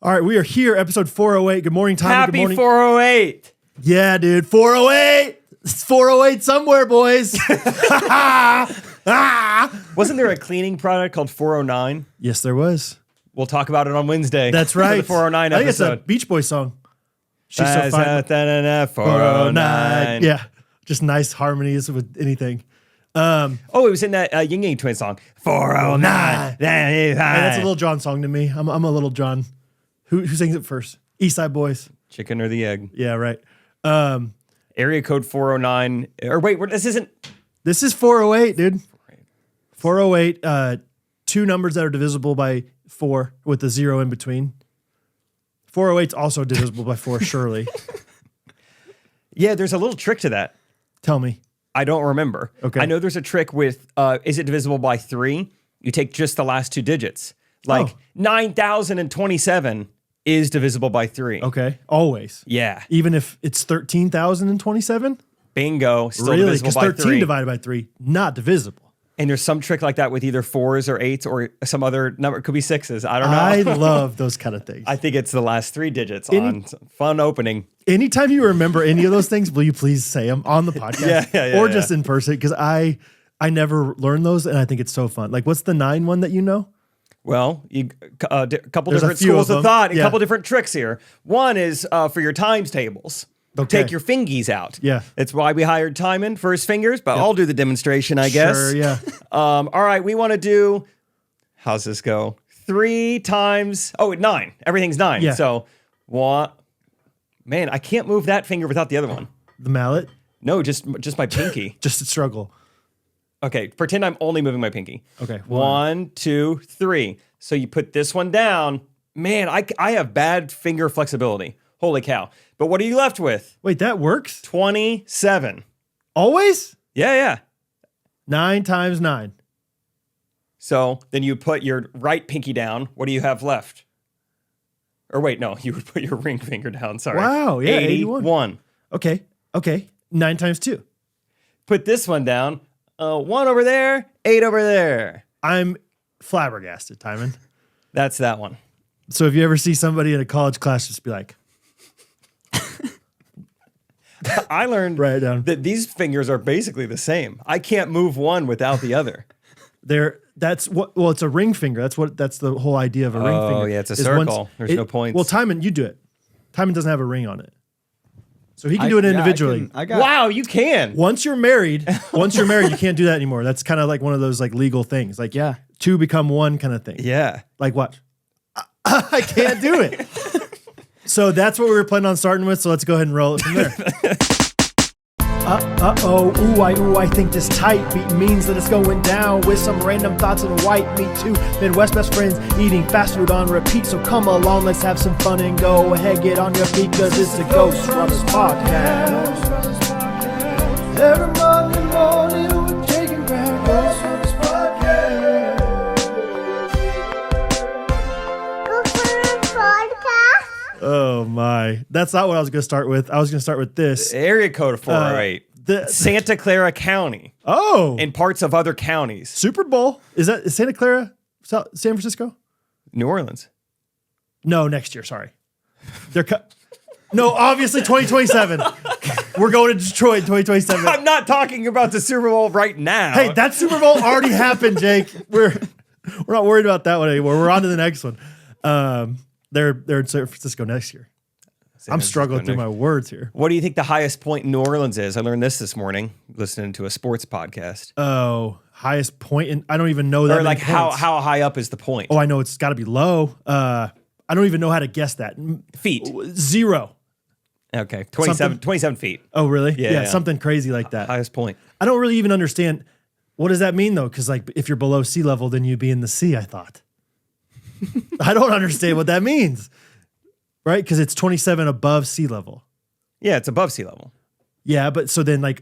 All right, we are here, episode 408. Good morning, Tommy. Happy Good morning. 408. Yeah, dude, 408. It's 408 somewhere, boys. Wasn't there a cleaning product called 409? Yes, there was. We'll talk about it on Wednesday. That's for right. the 409 I think it's a episode. Beach Boys song. She's so fine. 409. Yeah, just nice harmonies with anything. Oh, it was in that Ying Yang Twin song. 409. Hey, that's a Little John song to me. I'm a Little John. Who sings it first? East Side Boys. Chicken or the egg. Yeah, right. Area code 409. Or wait, this isn't. This is 408, dude. 408. Two numbers that are divisible by 4 with a 0 in between. 408 is also divisible by 4, surely. Yeah, there's a little trick to that. Tell me. I don't remember. Okay. I know there's a trick with, is it divisible by 3? You take just the last two digits. Like 9,027 is divisible by 3. Okay. Always. Yeah. Even if it's 13,027? Bingo. Still Really? divisible Because by 13 3. divided by 3, not divisible. And there's some trick like that with either 4s or 8s or some other number. It could be 6s. I don't know. I love those kind of things. I think it's the last 3 digits on fun opening. Anytime you remember any of those things, will you please say them on the podcast? Yeah, or just in person? Because I never learned those, and I think it's so fun. Like, what's the 9 one that you know? Well, a couple There's different a few schools of of them. thought, Yeah. a couple different tricks here. One is for your times tables. Okay. Take your fingies out. Yeah. It's why we hired Timon for his fingers, but I'll do the demonstration, I guess. Sure, yeah. All right, we want to do, how's this go? 3 times, 9. Everything's 9. Yeah. So, one, man, I can't move that finger without the other one. The mallet? No, just my pinky. Just a struggle. Okay, pretend I'm only moving my pinky. Okay. 1, 2, 3. So you put this one down. Man, I have bad finger flexibility. Holy cow. But what are you left with? Wait, that works? 27. Always? Yeah. 9 times 9. So then you put your right pinky down. What do you have left? Or wait, no, you would put your ring finger down. Sorry. Wow, yeah, 81. Okay. 9 times 2. Put this one down. 1 over there, 8 over there. I'm flabbergasted, Timon. That's that one. So if you ever see somebody in a college class, just be like, I learned write it down. that these fingers are basically the same. I can't move one without the other. It's a ring finger. That's the whole idea of a ring finger. Oh, yeah, it's a is circle. There's no points. Well, Timon, you do it. Timon doesn't have a ring on it. So he can do it individually. Wow, you can. Once you're married, you can't do that anymore. That's kind of like one of those like legal things. Like, Yeah. 2 become 1 kind of thing. Yeah. Like what? I can't do it. So that's what we were planning on starting with. So let's go ahead and roll it from there. I think this tight beat means that it's going down with some random thoughts and white meat too. Midwest best friends eating fast food on repeat. So come along, let's have some fun and go ahead, get on your feet, cause it's the Ghostrunners podcast. Every Monday morning we're taking back Ghostrunners podcast. Oh my. That's not what I was going to start with. I was going to start with this. Area code of 408. Santa Clara County. Oh. And parts of other counties. Super Bowl. Is Santa Clara, San Francisco? New Orleans. No, next year. Sorry. No, obviously 2027. We're going to Detroit in 2027. I'm not talking about the Super Bowl right now. Hey, that Super Bowl already happened, Jake. We're not worried about that one anymore. We're on to the next one. They're in San Francisco next year. I'm struggling through my words here. What do you think the highest point in New Orleans is? I learned this morning listening to a sports podcast. Oh, highest point. And I don't even know that. Or like how points. high up is the point? Oh, I know it's got to be low. I don't even know how to guess that. Feet. 0. Okay. 27 feet. Oh, really? Yeah. Something crazy like that. Highest point. I don't really even understand. What does that mean, though? Because like if you're below sea level, then you'd be in the sea, I thought. I don't understand what that means. Right? Because it's 27 above sea level. Yeah, it's above sea level. Yeah, but so then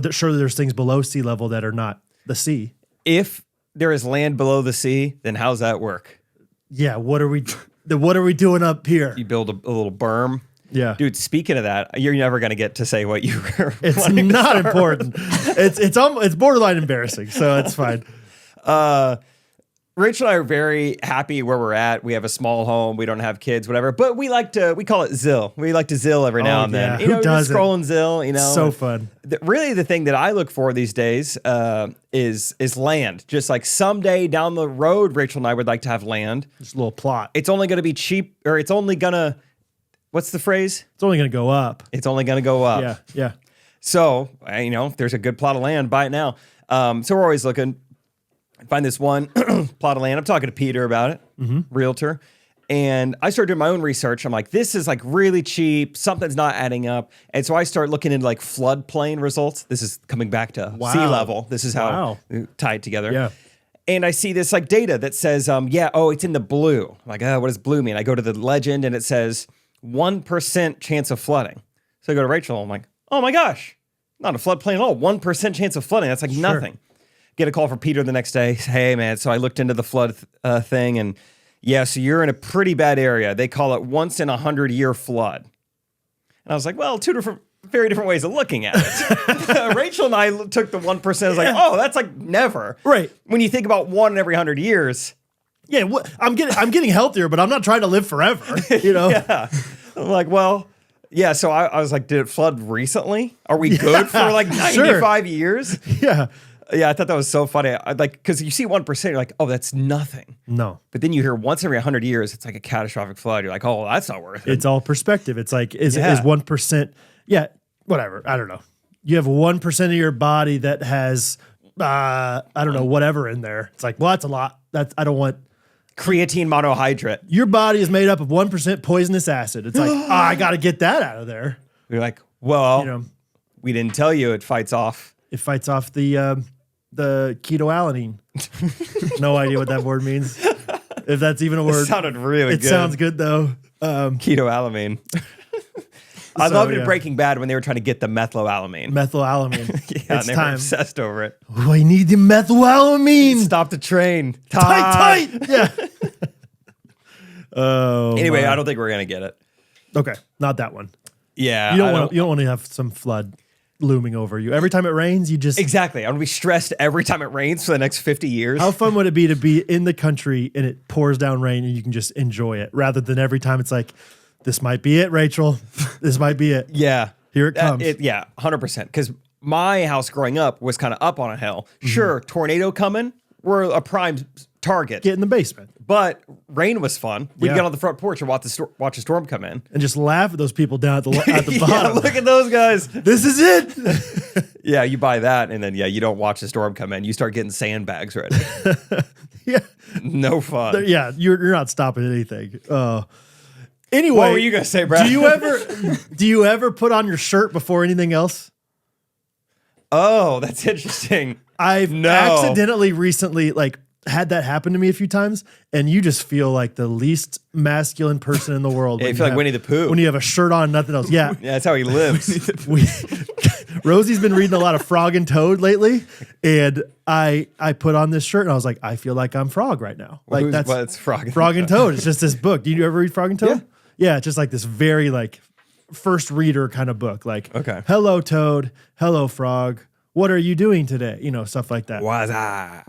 surely there's things below sea level that are not the sea. If there is land below the sea, then how's that work? Yeah, what are we doing up here? You build a little berm. Yeah. Dude, speaking of that, you're never going to get to say what you were It's wanting to not start important. It's borderline embarrassing, so it's fine. Rachel and I are very happy where we're at. We have a small home. We don't have kids, whatever. But we call it Zill. We like to Zill every now and then. Yeah. Who Just doesn't? scrolling Zill, So fun. Really, the thing that I look for these days is land. Just like someday down the road, Rachel and I would like to have land. Just a little plot. It's only going to be cheap, or it's only going to, what's the phrase? It's only going to go up. It's only going to go up. Yeah, yeah. So, if there's a good plot of land, buy it now. So we're always looking. Find this one plot of land. I'm talking to Peter about it, realtor. And I started doing my own research. I'm like, this is like really cheap. Something's not adding up. And so I start looking into like floodplain results. This is coming back to sea level. This is how we tie it together. Yeah. And I see this like data that says, it's in the blue. I'm like, what does blue mean? I go to the legend and it says 1% chance of flooding. So I go to Rachel. I'm like, oh my gosh, not a floodplain at all. 1% chance of flooding. That's like nothing. Get a call from Peter the next day. Hey, man. So I looked into the flood thing, and so you're in a pretty bad area. They call it once in 100-year flood. And I was like, well, very different ways of looking at it. Rachel and I took the 1%. I was like, oh, that's like never. Right. When you think about one in every 100 years. Yeah, I'm getting healthier, but I'm not trying to live forever. Yeah. I'm like, well, yeah. So I was like, did it flood recently? Are we good for like 95 years? Yeah. Yeah, I thought that was so funny. Because you see 1%, you're like, oh, that's nothing. No. But then you hear once every 100 years, it's like a catastrophic flood. You're like, oh, that's not worth it. It's all perspective. It's like, is 1%? Yeah, whatever. I don't know. You have 1% of your body that has, I don't know, whatever in there. It's like, well, that's a lot. I don't want. Creatine monohydrate. Your body is made up of 1% poisonous acid. It's like, I got to get that out of there. You're like, well, we didn't tell you it fights off. It fights off the ketoalanine. No idea what that word means. If that's even a word. It sounded really good. It sounds good though. Ketoalamine. I loved it in Breaking Bad when they were trying to get the methylalamine. Methylalamine. And they were obsessed over it. Oh, I need the methylalamine. Stop the train. Tight. Yeah. Anyway, I don't think we're gonna get it. Okay, not that one. Yeah. You don't want to have some flood looming over you. Every time it rains, you just... Exactly. I want to be stressed every time it rains for the next 50 years. How fun would it be to be in the country and it pours down rain and you can just enjoy it rather than every time it's like, this might be it, Rachel. This might be it. Yeah. Here it comes. 100%. Because my house growing up was kind of up on a hill. Sure, tornado coming, we're a prime target. Get in the basement. But rain was fun. We'd Yeah. get on the front porch and watch a storm come in. And just laugh at those people down at the Yeah, bottom. look at those guys. This is it. Yeah, you buy that, and then you don't watch the storm come in. You start getting sandbags ready. Yeah. No fun. Yeah, you're not stopping anything. Anyway, What were you gonna say, Brad? Do you ever put on your shirt before anything else? Oh, that's interesting. I've accidentally recently had that happen to me a few times, and you just feel like the least masculine person in the world. Yeah, you feel like Winnie-the-Pooh. When you have a shirt on, nothing else. Yeah. Yeah, that's how he lives. Rosie's been reading a lot of Frog and Toad lately, and I put on this shirt, and I was like, I feel like I'm Frog right now. What's Frog and Frog and Toad. It's just this book. Do you ever read Frog and Toad? Yeah, it's just like this very first reader kind of book. Okay. Hello, Toad. Hello, Frog. What are you doing today? Stuff like that. Waza.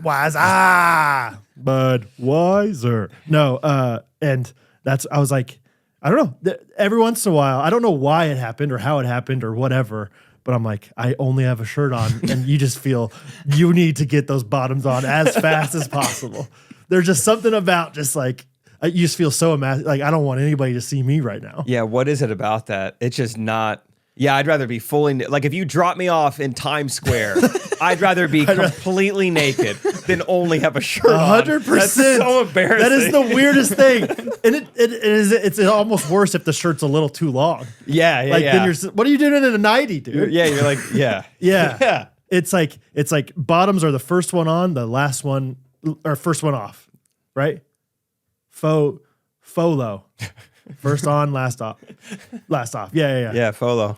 Budweiser. No, and I was like, I don't know. Every once in a while, I don't know why it happened or how it happened or whatever, but I'm like, I only have a shirt on, and you just feel you need to get those bottoms on as fast as possible. There's just something about just you just feel so I don't want anybody to see me right now. Yeah, what is it about that? It's just not. Yeah, I'd rather be fully if you drop me off in Times Square, I'd rather be completely naked than only have a shirt on. 100%. That's so embarrassing. That is the weirdest thing, and it's almost worse if the shirt's a little too long. Yeah. Then what are you doing in a nightie, dude? Yeah, you're like, yeah. Yeah. It's like bottoms are the first one on, the last one or first one off, right? Folo. First on, last off. Yeah. Yeah, Folo.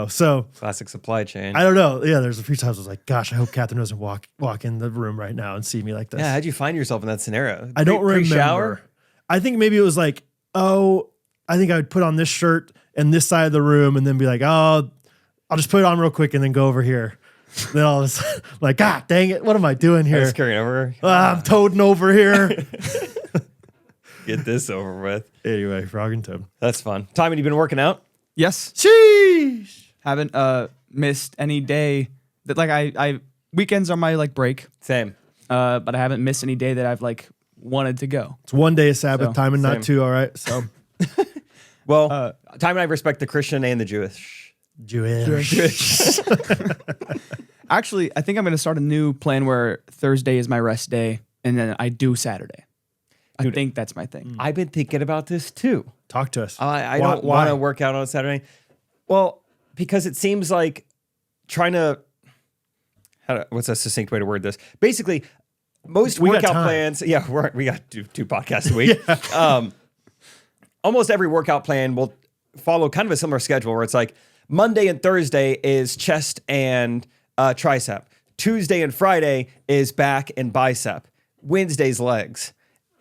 So Classic supply chain. I don't know. Yeah, there's a few times I was like, gosh, I hope Catherine doesn't walk in the room right now and see me like this. Yeah, how'd you find yourself in that scenario? I don't remember. Pre-shower? I think maybe it was I think I would put on this shirt and this side of the room and then be like, oh, I'll just put it on real quick and then go over here. Then all of a sudden, like, God dang it, what am I doing here? Just carrying over. I'm toading over here. Get this over with. Anyway, frog and toad. That's fun. Tommy, you been working out? Yes. Sheesh. Haven't missed any day that like I weekends are my like break. Same. But I haven't missed any day that I've like wanted to go. It's one day of Sabbath So, time and same. not two, all right? So, Well, Tommy and I respect the Christian and the Jewish. Jewish. Actually, I think I'm gonna start a new plan where Thursday is my rest day and then I do Saturday. I think that's my thing. I've been thinking about this too. Talk to us. I Why- don't why? want to work out on a Saturday. Well, because it seems like trying to, what's a succinct way to word this? Basically, most We got workout time. plans, we got two podcasts a week. Almost every workout plan will follow kind of a similar schedule where it's like Monday and Thursday is chest and tricep. Tuesday and Friday is back and bicep. Wednesday's legs.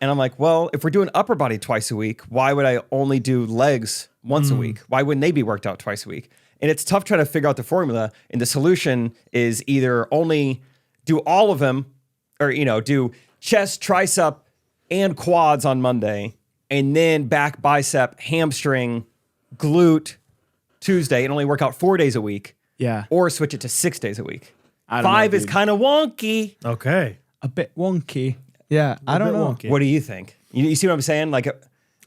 And I'm like, well, if we're doing upper body twice a week, why would I only do legs once a week? Why wouldn't they be worked out twice a week? And it's tough trying to figure out the formula. And the solution is either only do all of them or, do chest, tricep, and quads on Monday, and then back, bicep, hamstring, glute Tuesday, and only work out 4 days a week. Yeah. Or switch it to 6 days a week. I don't know, 5 is dude. kind of wonky. Okay. A bit wonky. Yeah. I don't bit know. wonky. What do you think? You see what I'm saying? Like, I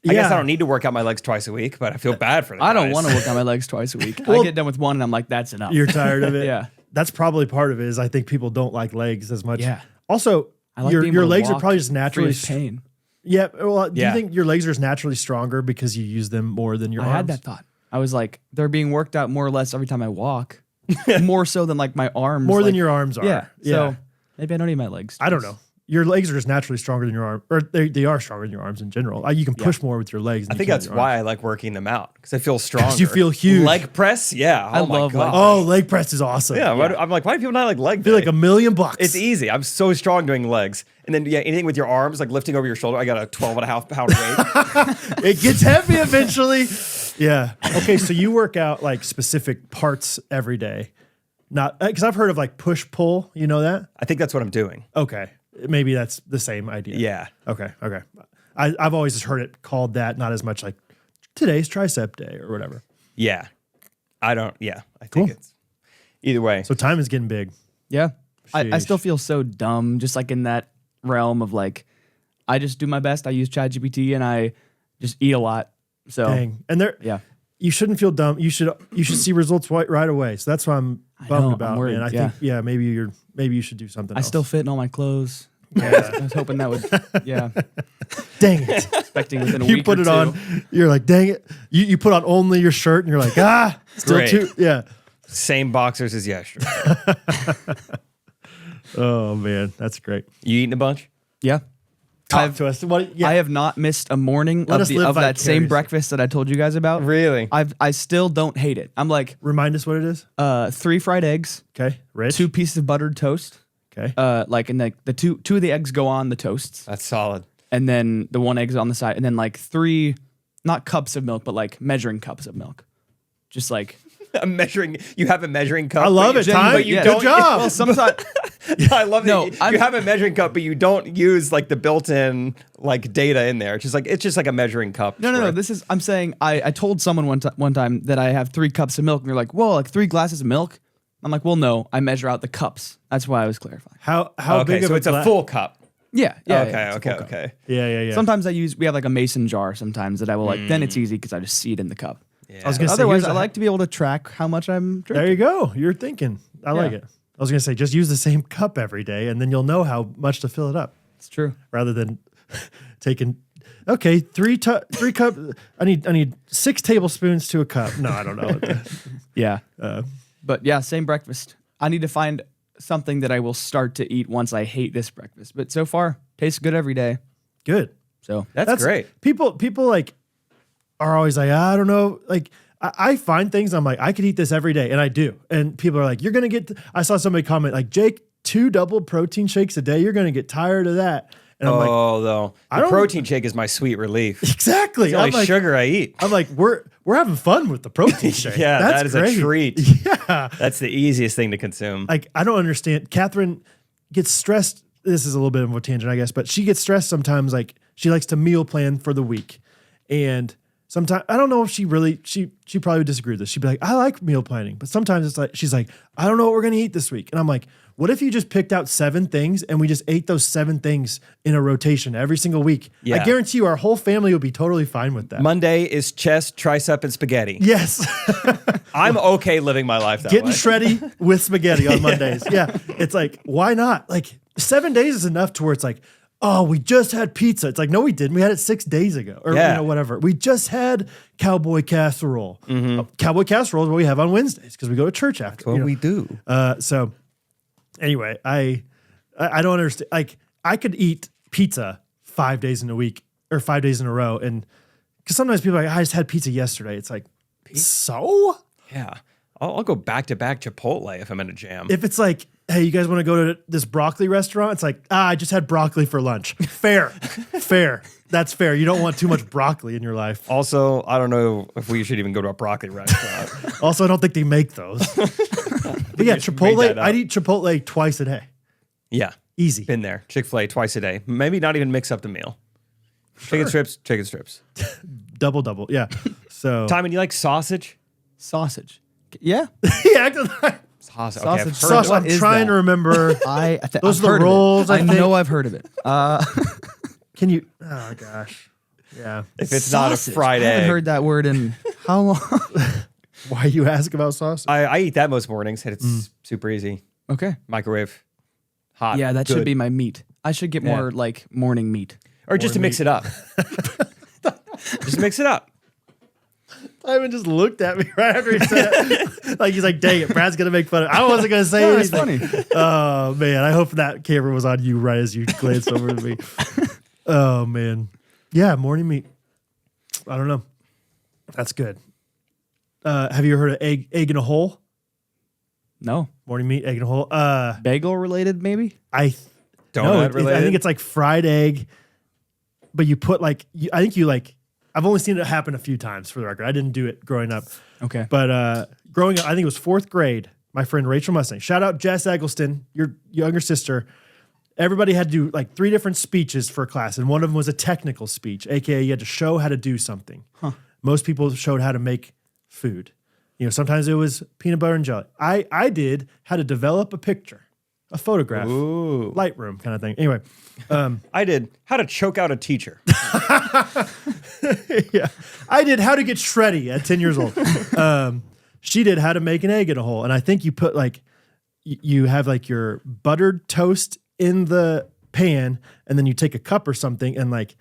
guess Yeah. I don't need to work out my legs twice a week, but I feel bad for them. I don't want to work on my legs twice a week. I get done with one and I'm like, that's enough. You're tired of it? Yeah. That's probably part of it is I think people don't like legs as much. Yeah. Also, I like your being able to legs are walk probably just free naturally... of pain. Yeah. Well, do Yeah. you think your legs are just naturally stronger because you use them more than your I arms? had that thought. I was like, they're being worked out more or less every time I walk. More so than like my arms. More than like- your arms are. Yeah. So maybe I don't need my legs. I don't know. Your legs are just naturally stronger than your arm, or they are stronger than your arms in general. You can push more with your legs. Than I you think can that's with your why arms. I like working them out because I feel stronger. you feel huge. Leg press, yeah. I my love leg God. Oh, leg press is awesome. Yeah, I'm like, why do people not like leg? I feel like day? $1 million. It's easy. I'm so strong doing legs, and then anything with your arms, like lifting over your shoulder. I got a 12.5 pound weight. It gets heavy eventually. Yeah. Okay, so you work out like specific parts every day, not because I've heard of like push pull. You know that? I think that's what I'm doing. Okay, maybe that's the same idea. Yeah. Okay. I've always just heard it called that, not as much like today's tricep day or whatever. Yeah. I think it's either way. So time is getting big. Yeah. I Sheesh. still feel so dumb, just like in that realm of like, I just do my best. I use ChatGPT and I just eat a lot. So Dang. And there, yeah. you shouldn't feel dumb. You should see results right away. So that's what I'm bummed know, I'm about. worried, Man. I yeah. think maybe you should do something I else. still fit in all my clothes. I was hoping that would, yeah. Dang it. Expecting within a You week put or it two. on. You're like, dang it. You put on only your shirt and you're like, still Great. too. Yeah. Same boxers as yesterday. Oh man, that's great. You eating a bunch? Yeah. Talk to us. What? Yeah. I have not missed a morning Let us of, live of that same vicariously. breakfast that I told you guys about. Really? I still don't hate it. I'm like, Remind us what it is. 3 fried eggs, Okay. Rich. 2 pieces of buttered toast. Okay. Like, and the two of the eggs go on the toasts, That's solid. and then the one egg's on the side, and then like 3, not cups of milk, but like measuring cups of milk. Just like, You have a measuring cup. I love but it, you- Ty. but you Yeah. Good don't. job. well, sometimes, I love No, that you have a measuring cup, but you don't use like the built-in like data in there. It's just like a measuring cup. no. This is, I'm saying, I told someone one time that I have 3 cups of milk, and they're like, whoa, like 3 glasses of milk? I'm like, well, no, I measure out the cups. That's why I was clarifying. How Okay, big of so it's a gla- full cup. Yeah. Okay. it's a full cup. Yeah. Sometimes we have like a mason jar sometimes that I will like, then it's easy because I just see it in the cup. Yeah. I was gonna say, Otherwise, here's I like to be able to track how much I'm drinking. There you go. You're thinking. I like Yeah. it. I was gonna say, just use the same cup every day, and then you'll know how much to fill it up, It's true. rather than taking. Okay, 3 cup. I need 6 tablespoons to a cup. No, I don't know. Yeah. But yeah, same breakfast. I need to find something that I will start to eat once I hate this breakfast. But so far, tastes good every day. Good. So That's great. People like are always like, I don't know. Like I find things, I'm like, I could eat this every day, and I do. And people are like, you're gonna get. I saw somebody comment like, Jake, 2 double protein shakes a day. You're gonna get tired of that. And I'm like, Oh, though. I The don't- protein shake is my sweet relief. It's exactly. the only sugar I eat. I'm like, we're having fun with the protein shake. Yeah, That's that is great. a treat. Yeah. That's the easiest thing to consume. Like, I don't understand. Catherine gets stressed. This is a little bit of a tangent, I guess, but she gets stressed sometimes. Like, she likes to meal plan for the week. And sometimes, I don't know if she probably would disagree with this. She'd be like, I like meal planning. But sometimes it's like, she's like, I don't know what we're going to eat this week. And I'm like, what if you just picked out 7 things and we just ate those 7 things in a rotation every single week? Yeah. I guarantee you our whole family would be totally fine with that. Monday is chest, tricep, and spaghetti. Yes. I'm okay living my life that Getting way. shreddy with spaghetti on Mondays. Yeah. It's like, why not? Like 7 days is enough to where it's like, oh, we just had pizza. It's like, no, we didn't. We had it 6 days ago or Yeah. whatever. We just had cowboy casserole. Cowboy casserole is what we have on Wednesdays because we go to church after. That's what we do. So anyway, I don't understand. Like I could eat pizza 5 days in a week or 5 days in a row. And because sometimes people are like, I just had pizza yesterday. It's like, so? Yeah. I'll go back to back Chipotle if I'm in a jam. If it's like, hey, you guys want to go to this broccoli restaurant? It's like, I just had broccoli for lunch. Fair. Fair. That's fair. You don't want too much broccoli in your life. Also, I don't know if we should even go to a broccoli restaurant. Also, I don't think they make those. But yeah, just made Chipotle, that up. I'd eat Chipotle twice a day. Yeah. Easy. Been there. Chick-fil-A twice a day. Maybe not even mix up the meal. Chicken strips. Double. Yeah. So Timon, you like sausage? Sausage. Yeah. he acted like Sausage. Sausage. Okay, I've heard sausage. of What I'm is trying that? to remember. Those Those are I've the rolls, I I think. know I've heard of it. Can you? Oh gosh. Yeah. If it's not a Sausage. fried I haven't egg. heard that word in how long? Why you ask about sausage? I eat that most mornings, and it's super easy. Okay. Microwave. Hot. Yeah, that good. should be my meat. I should get more like morning meat. Or just to mix it up. Just mix it up. Simon just looked at me right after he said it. Like he's like, dang it, Brad's gonna make fun of it. I wasn't gonna say No, it's anything. funny. Oh man, I hope that camera was on you right as you glanced over at me. Oh man. Yeah, morning meat. I don't know. That's good. Have you ever heard of egg in a hole? No. Morning meat, egg in a hole. Bagel related, maybe? I Donut related? I think it's like fried egg, but you put like I think you like. I've only seen it happen a few times for the record. I didn't do it growing up. Okay. But growing up, I think it was 4th grade. My friend Rachel Mustang. Shout out Jess Eggleston, your younger sister. Everybody had to do like 3 different speeches for a class, and one of them was a technical speech, aka you had to show how to do something. Most people showed how to make food. You know, sometimes it was peanut butter and jelly. I did how to develop a picture, a photograph, Ooh. Lightroom kind of thing. Anyway, I did how to choke out a teacher. yeah, I did how to get shreddy at 10 years old. She did how to make an egg in a hole, and I think you put like you have like your buttered toast in the pan, and then you take a cup or something and like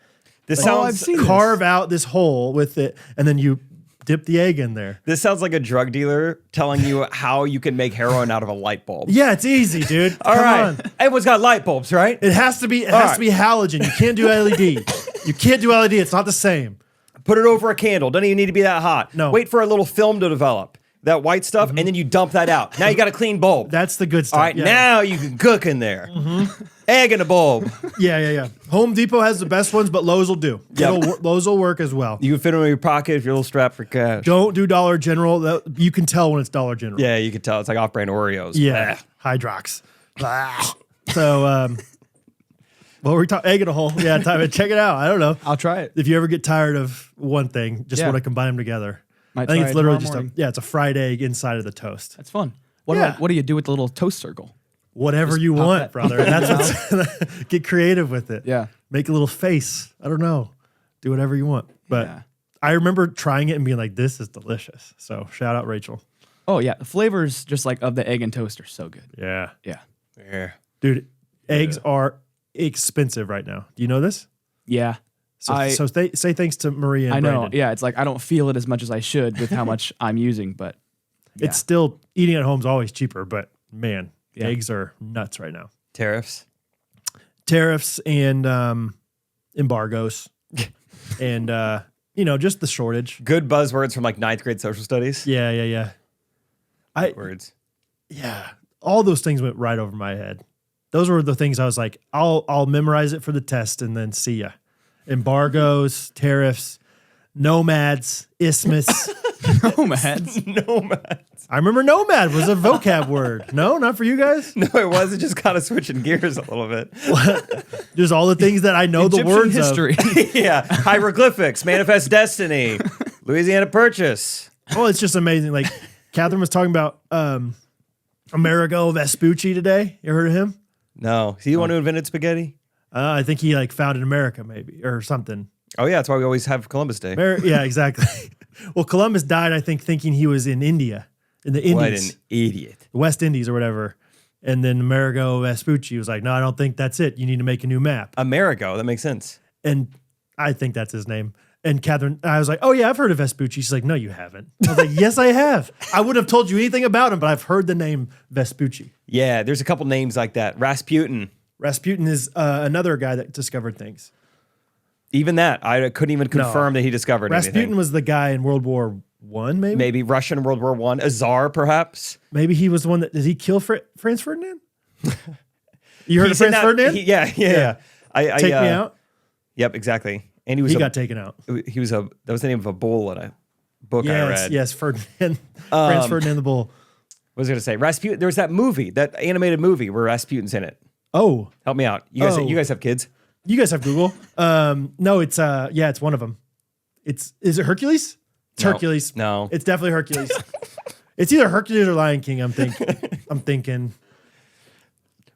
This I've sounds seen this. carve out this hole with it, and then you dip the egg in there. This sounds like a drug dealer telling you how you can make heroin out of a light bulb. Yeah, it's easy, dude. All Come right. on. Everyone's got light bulbs, right? It has to be. It All has right. to be halogen. You can't do LED. You can't do LED. It's not the same. Put it over a candle. Doesn't even need to be that hot. No. Wait for a little film to develop. That white stuff, and then you dump that out. Now you got a clean bulb. That's the good stuff. All right, Yeah. now you can cook in there. Egg in a bulb. Yeah. Home Depot has the best ones, but Lowe's will do. Yep. Lowe's will work as well. You can fit them in your pocket if you're a little strapped for cash. Don't do Dollar General. You can tell when it's Dollar General. Yeah, you can tell. It's like off-brand Oreos. Yeah. Blech. Hydrox. So, well, we're talking egg in a hole. Yeah, check it out. I don't know. I'll try it. If you ever get tired of one thing, just Yeah. want to combine them together. Might I think try it's it literally tomorrow just morning. it's a fried egg inside of the toast. That's fun. What do you do with the little toast circle? Whatever you pop want, that- brother. That's what's get creative with it. Yeah. Make a little face. I don't know. Do whatever you want. But Yeah. I remember trying it and being like, this is delicious. So shout out Rachel. Oh yeah, the flavors just like of the egg and toast are so good. Yeah. Yeah. Yeah. Dude, eggs are expensive right now. Do you know this? Yeah. So, say thanks to Maria and I know. Brandon. Yeah, it's like I don't feel it as much as I should with how much I'm using, but It's still, eating at home is always cheaper, but man, Yeah. eggs are nuts right now. Tariffs. Tariffs and embargoes and, just the shortage. Good buzzwords from like 9th grade social studies. Yeah. Words. Yeah, all those things went right over my head. Those were the things I was like, I'll memorize it for the test and then see ya. Embargoes, tariffs, nomads, isthmus. Nomads. Nomads. I remember nomad was a vocab word. No, not for you guys. No, it wasn't. Just kind of switching gears a little bit. There's all the things that I know Egyptian the words history. Yeah. Hieroglyphics, Manifest Destiny, Louisiana Purchase. of. Oh, it's just amazing. Like Catherine was talking about Amerigo Vespucci today. You heard of him? No. Is he the one who invented spaghetti? I think he like founded America maybe or something. Oh, yeah. That's why we always have Columbus Day. Yeah, exactly. Well, Columbus died, I think, thinking he was in India, in the Indies. What an idiot. West Indies or whatever. And then Amerigo Vespucci was like, no, I don't think that's it. You need to make a new map. Amerigo. That makes sense. And I think that's his name. And Catherine, I was like, oh, yeah, I've heard of Vespucci. She's like, no, you haven't. I was like, yes, I have. I wouldn't have told you anything about him, but I've heard the name Vespucci. Yeah. There's a couple names like that. Rasputin. Rasputin is another guy that discovered things. Even that. I couldn't even confirm that he discovered Rasputin anything. was the guy in World War I, maybe? Maybe Russian World War I. A czar, perhaps. Maybe he was the one that, did he kill Franz Ferdinand? You heard He of said Franz that- Ferdinand? Yeah. I Take me out? Yep, exactly. And he was He got taken out. that was the name of a bull in a book I read. Yes, Ferdinand. Franz Ferdinand the Bull. What was I going to say? Rasputin. There was that movie, that animated movie where Rasputin's in it. Oh, Help me out. You guys have kids? you guys have Google? No, it's it's one of them. Is it Hercules? It's No. Hercules. No. It's definitely Hercules. It's either Hercules or Lion King, I'm thinking.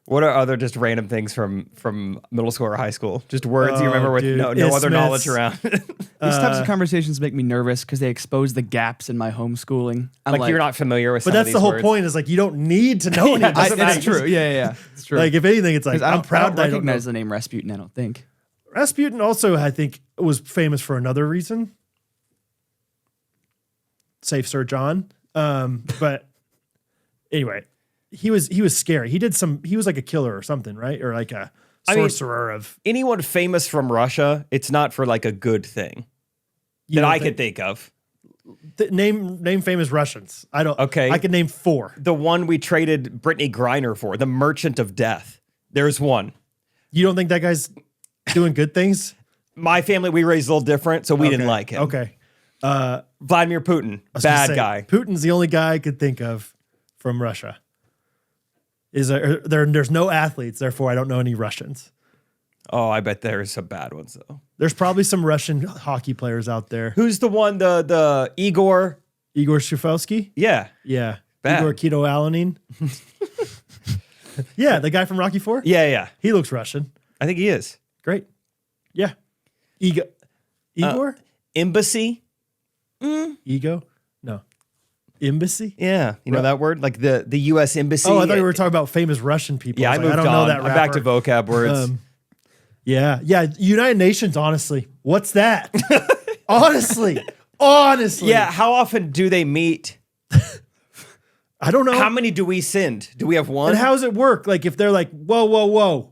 What are other just random things from middle school or high school? Just words you remember with dude. no other Isthmus. knowledge around. These types of conversations make me nervous because they expose the gaps in my homeschooling. I'm like you're not familiar with But some of that's the these whole words. point is like, you don't need to know any of this. It's true. Yeah. It's true. Like, if anything, it's like, 'Cause I I'm don't proud that I don't know. recognize the name Rasputin, I don't think. Rasputin also, I think, was famous for another reason. Safe Sir John. But anyway, he was scary. He was like a killer or something, right? Or like a sorcerer of. Anyone famous from Russia, it's not for like a good thing that I could think of. Name famous Russians. I don't. Okay. I can name 4. The one we traded Brittany Griner for, the Merchant of Death. There's one. You don't think that guy's doing good things? My family, we raised a little different, so we didn't like him. Okay. Vladimir Putin, I was gonna bad say, guy. Putin's the only guy I could think of from Russia. There's no athletes, therefore I don't know any Russians. Oh, I bet there's some bad ones though. There's probably some Russian hockey players out there. Who's the one? The Igor? Igor Shafelsky? Yeah, Yeah. Bad. Igor Keto Alanin? Yeah, the guy from Rocky 4? yeah. He looks Russian. I think he is. Great. Yeah. Igor? Embassy. Ego? No. Embassy? Yeah, you know that word, like the U.S. embassy. Oh, I thought you were talking about famous Russian people. Yeah, I was moved like, I don't on. know that I'm back to rapper. vocab words. Yeah. United Nations, honestly. What's that? honestly. Yeah, how often do they meet? I don't know. How many do we send? Do we have one? And how does it work? Like if they're like, whoa.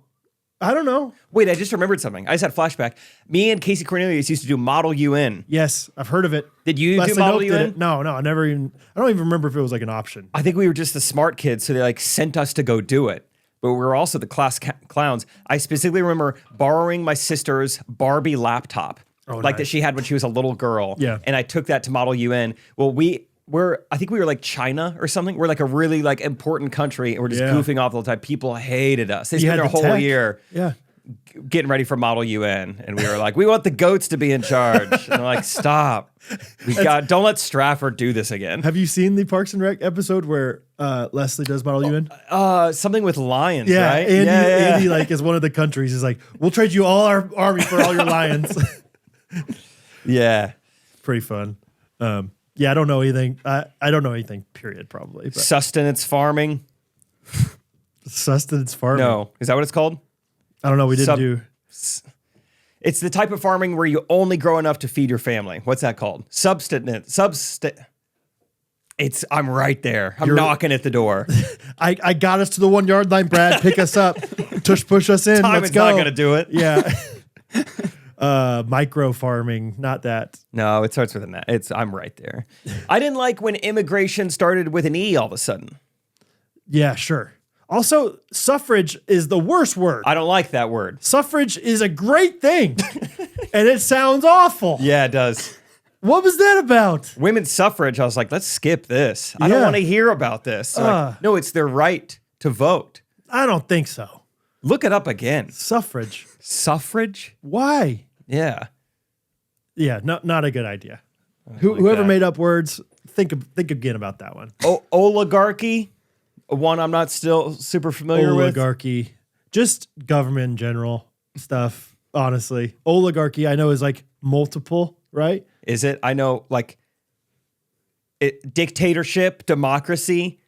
I don't know. Wait, I just remembered something. I just had a flashback. Me and Casey Cornelius used to do Model UN. Yes, I've heard of it. Did you Leslie do Model Knope did UN? it. No, I never even. I don't even remember if it was like an option. I think we were just the smart kids, so they like sent us to go do it. But we were also the class clowns. I specifically remember borrowing my sister's Barbie laptop, like that nice. she had when she was a little girl. Yeah. And I took that to Model UN. Well, I think we were like China or something. We're like a really like important country, and we're just Yeah. goofing off all the time. People hated us. They You spent had their the whole tech. year Yeah. getting ready for Model UN, and we were like, we want the goats to be in charge. And they're like, stop. Don't let Strafford do this again. Have you seen the Parks and Rec episode where Leslie does Model UN? Something with lions, Yeah, right? Andy like is one of the countries. Is like, we'll trade you all our army for all your lions. Yeah. Pretty fun. Yeah, I don't know anything. I don't know anything. Period. Probably. But Sustenance farming. sustenance farming. No. Is that what it's called? I don't know. We didn't Sub- do. It's the type of farming where you only grow enough to feed your family. What's that called? I'm right there. I'm knocking at the door. I got us to the 1 yard line, Brad. Pick us up. Push us in. Time Let's is go. not going to do it. Yeah. Micro farming, not that. No, it starts with an I'm right there. I didn't like when immigration started with an E all of a sudden. Yeah, sure. Also, suffrage is the worst word. I don't like that word. Suffrage is a great thing, and it sounds awful. Yeah, it does. What was that about? Women's suffrage, I was like, let's skip this. I don't Yeah. want to hear about this. Like, no, it's their right to vote. I don't think so. Look it up again. Suffrage. Suffrage? Why? Yeah. Yeah, not a good idea. Whoever that. made up words, think again about that one. Oligarchy, one I'm not still super familiar with. Oligarchy, just government in general stuff. Honestly, oligarchy I know is like multiple, right? Is it? I know, like, dictatorship, democracy,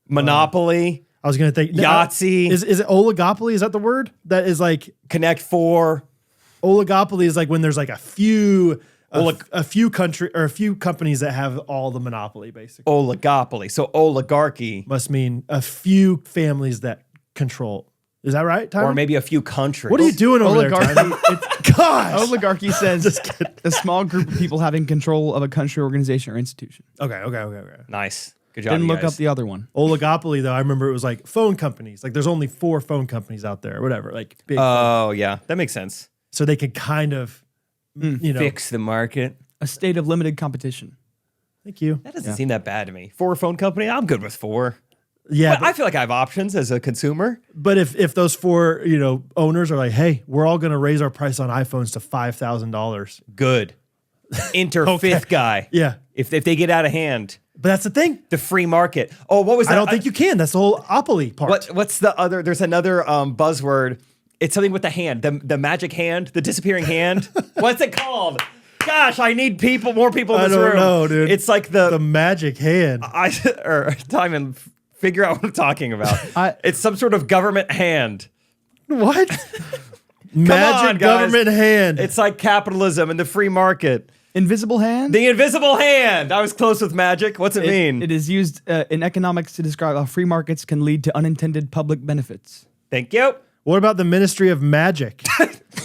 monopoly, I was gonna think Yahtzee. Is it oligopoly? Is that the word? That is like Connect Four. oligopoly is like when there's like a few country or a few companies that have all the monopoly. Basically, Oligopoly. So oligarchy, must mean a few families that control. Is that right, Tyler? or maybe a few countries. What are you doing over Oligarchy. there, Tyler? Gosh. Oligarchy says a small group of people having control of a country, organization, or institution. Okay. Nice. Good job. Didn't you look guys. up the other one. Oligopoly, though, I remember it was like phone companies. Like there's only 4 phone companies out there, or whatever. Like big. Oh, yeah. That makes sense. So they could kind of, Fix the market. A state of limited competition. Thank you. That doesn't seem that bad to me. 4 phone company, I'm good with 4. Yeah, But I feel like I have options as a consumer. but if those 4 owners are like, hey, we're all gonna raise our price on iPhones to $5,000. Good. Enter fifth guy. Yeah, If they get out of hand, but that's the thing. the free market. Oh, what was that? I don't think you can. That's the whole opoly part. What's the other? There's another buzzword. It's something with the hand, the magic hand, the disappearing hand. What's it called? Gosh, I need more people in I this don't room. know, dude. It's like The magic hand. Timon, figure out what I'm talking about. It's some sort of government hand. What? Magic on, guys. government hand. It's like capitalism and the free market. Invisible hand? The invisible hand. I was close with magic. What's it mean? It is used in economics to describe how free markets can lead to unintended public benefits. Thank you. What about the Ministry of Magic?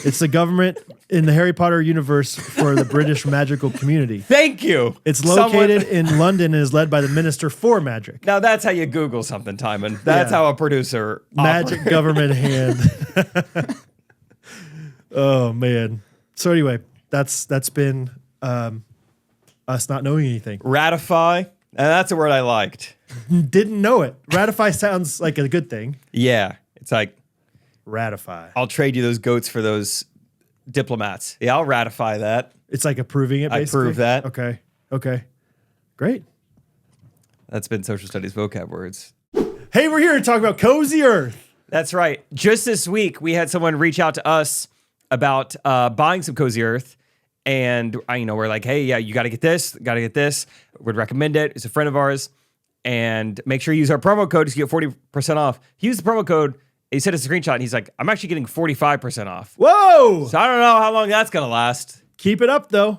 It's the government in the Harry Potter universe for the British magical community. Thank you. It's located in London and is led by the Minister for Magic. Now that's how you Google something, Timon. That's Yeah. how a producer Magic government hand. Oh man. So anyway, that's been us not knowing anything. Ratify. And that's a word I liked. Didn't know it. Ratify sounds like a good thing. Yeah. It's like, Ratify. I'll trade you those goats for those diplomats. Yeah, I'll ratify that. It's like approving it, I basically. approve that. Okay. Great. That's been social studies vocab words. Hey, we're here to talk about Cozy Earth. That's right. Just this week, we had someone reach out to us about buying some Cozy Earth. And, we're like, hey, yeah, you got to get this. Would recommend it. It's a friend of ours. And make sure you use our promo code to get 40% off. He used the promo code. He sent us a screenshot, and he's like, I'm actually getting 45% off. Whoa! So I don't know how long that's going to last. Keep it up, though.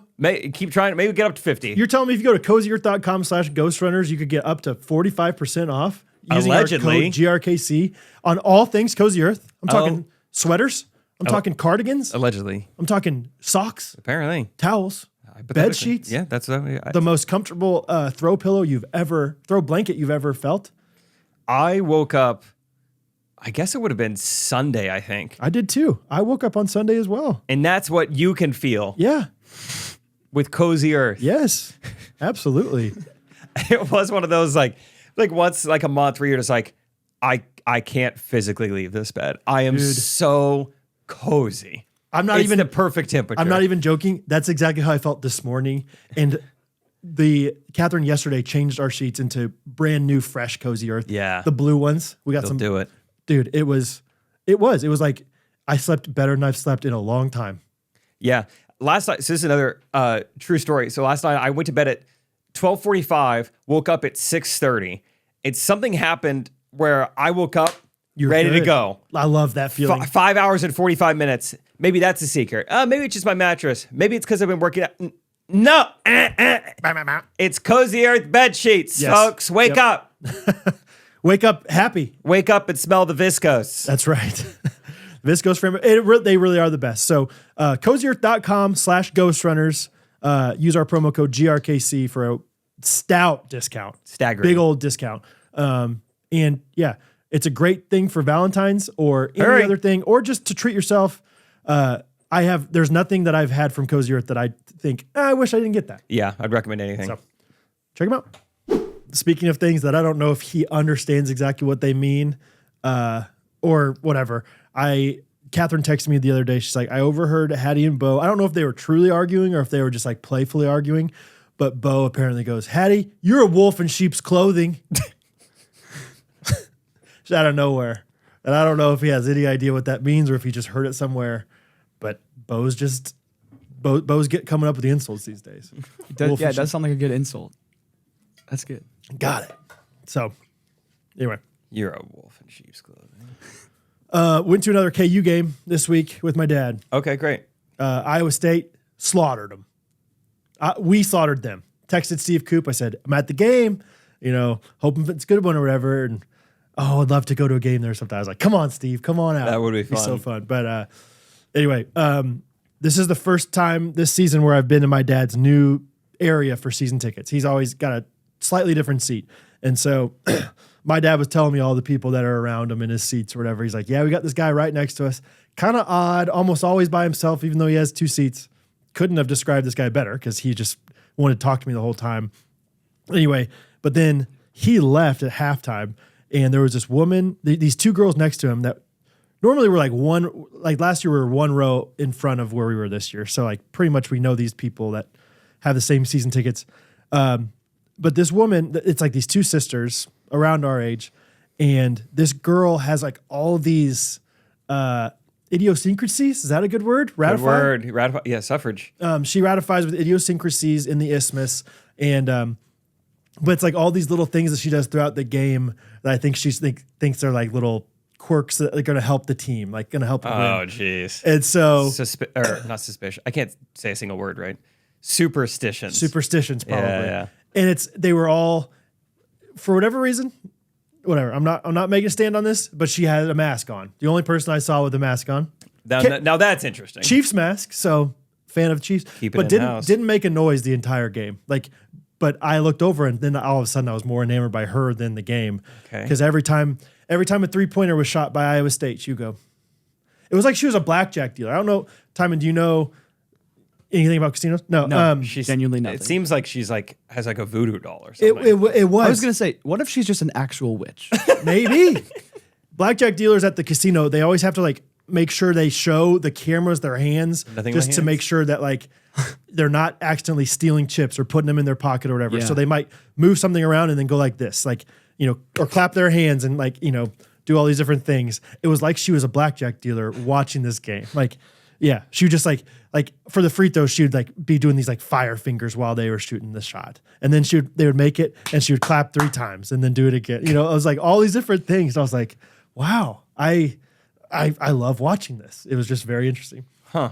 Keep trying. Maybe get up to 50. You're telling me if you go to cozyearth.com/ghostrunners, you could get up to 45% off using Allegedly. our code GRKC on all things Cozy Earth. I'm talking sweaters. I'm talking cardigans. Allegedly. I'm talking socks, Apparently. towels, bed Hypothetically. sheets. Yeah, that's what The most comfortable throw blanket you've ever felt. I woke up, I guess it would have been Sunday, I think. I did too. I woke up on Sunday as well. And that's what you can feel Yeah. with Cozy Earth. Yes. Absolutely. It was one of those like once like a month where you're just like, I can't physically leave this bed. I am so cozy. It's the perfect temperature. I'm not even joking. That's exactly how I felt this morning. And Catherine yesterday changed our sheets into brand new, fresh Cozy Earth. Yeah. The blue ones. We got They'll some. do it. Dude, it was like I slept better than I've slept in a long time. Yeah. Last night, so this is another true story. So last night I went to bed at 12:45, woke up at 6:30. Something happened where I woke up ready to good. go. I love that feeling. 5 hours and 45 minutes. Maybe that's the secret. Maybe it's just my mattress. Maybe it's because I've been working out. No. It's Cozy Earth bed sheets, Yes. folks. Wake up. Wake up happy. Wake up and smell the viscose. That's right. Viscose frame. They really are the best. So cozyearth.com/ghostrunners. Use our promo code GRKC for a stout discount. Staggering. Big old discount. And yeah, It's a great thing for Valentine's or any Hurry. other thing, or just to treat yourself. There's nothing that I've had from Cozy Earth that I think, I wish I didn't get that. Yeah, I'd recommend anything. So check them out. Speaking of things that I don't know if he understands exactly what they mean, or whatever. Catherine texted me the other day. She's like, I overheard Hattie and Bo. I don't know if they were truly arguing or if they were just like playfully arguing, but Bo apparently goes, Hattie, you're a wolf in sheep's clothing. Just out of nowhere. And I don't know if he has any idea what that means or if he just heard it somewhere, but Bo's coming up with the insults these days. It does sound like a good insult. That's good. Got it. So anyway. You're a wolf in sheep's clothing. Went to another KU game this week with my dad. Okay, great. Iowa State slaughtered them. We slaughtered them. Texted Steve Coop. I said, I'm at the game, hoping it's a good one or whatever. And I'd love to go to a game there sometime. I was like, come on, Steve, come on out. That would be fun. It'd be so fun. But anyway, this is the first time this season where I've been in my dad's new area for season tickets. He's always got a slightly different seat. And so my dad was telling me all the people that are around him in his seats or whatever. He's like, yeah, we got this guy right next to us. Kind of odd, almost always by himself, even though he has 2 seats. Couldn't have described this guy better because he just wanted to talk to me the whole time. Anyway, but then he left at halftime, and there was this woman, these 2 girls next to him that normally were like last year we were 1 row in front of where we were this year. So like pretty much we know these people that have the same season tickets. But this woman, it's like these 2 sisters around our age, and this girl has like all these idiosyncrasies. Is that a good word? Good word. Ratify. Yeah, suffrage. She ratifies with idiosyncrasies in the isthmus, and but it's like all these little things that she does throughout the game that I think she thinks they're like little quirks that are going to help the team, like going to help them win. Oh, jeez. And so not suspicion. I can't say a single word, right? Superstitions. Superstitions, probably. Yeah. And they were all, for whatever reason, whatever. I'm not making a stand on this, but she had a mask on. The only person I saw with a mask on. Now that's interesting. Chiefs mask, so fan of Chiefs. Keep it but in-house. didn't make a noise the entire game. But I looked over and then all of a sudden I was more enamored by her than the game. Okay. Because every time a 3-pointer was shot by Iowa State, she'd go. It was like she was a blackjack dealer. I don't know, Timon, do you know anything about casinos? No. She's genuinely nothing. It seems like she's has a voodoo doll or something. It was. I was going to say, what if she's just an actual witch? Maybe. Blackjack dealers at the casino, they always have to make sure they show the cameras their hands Nothing just but to hands? make sure that they're not accidentally stealing chips or putting them in their pocket or whatever. Yeah. So they might move something around and then go like this, or clap their hands and do all these different things. It was like she was a blackjack dealer watching this game. Yeah, she would just like for the free throw, she would be doing these fire fingers while they were shooting the shot, and then they would make it, and she would clap 3 times and then do it again. It was all these different things. I was like, wow, I love watching this. It was just very interesting. Huh.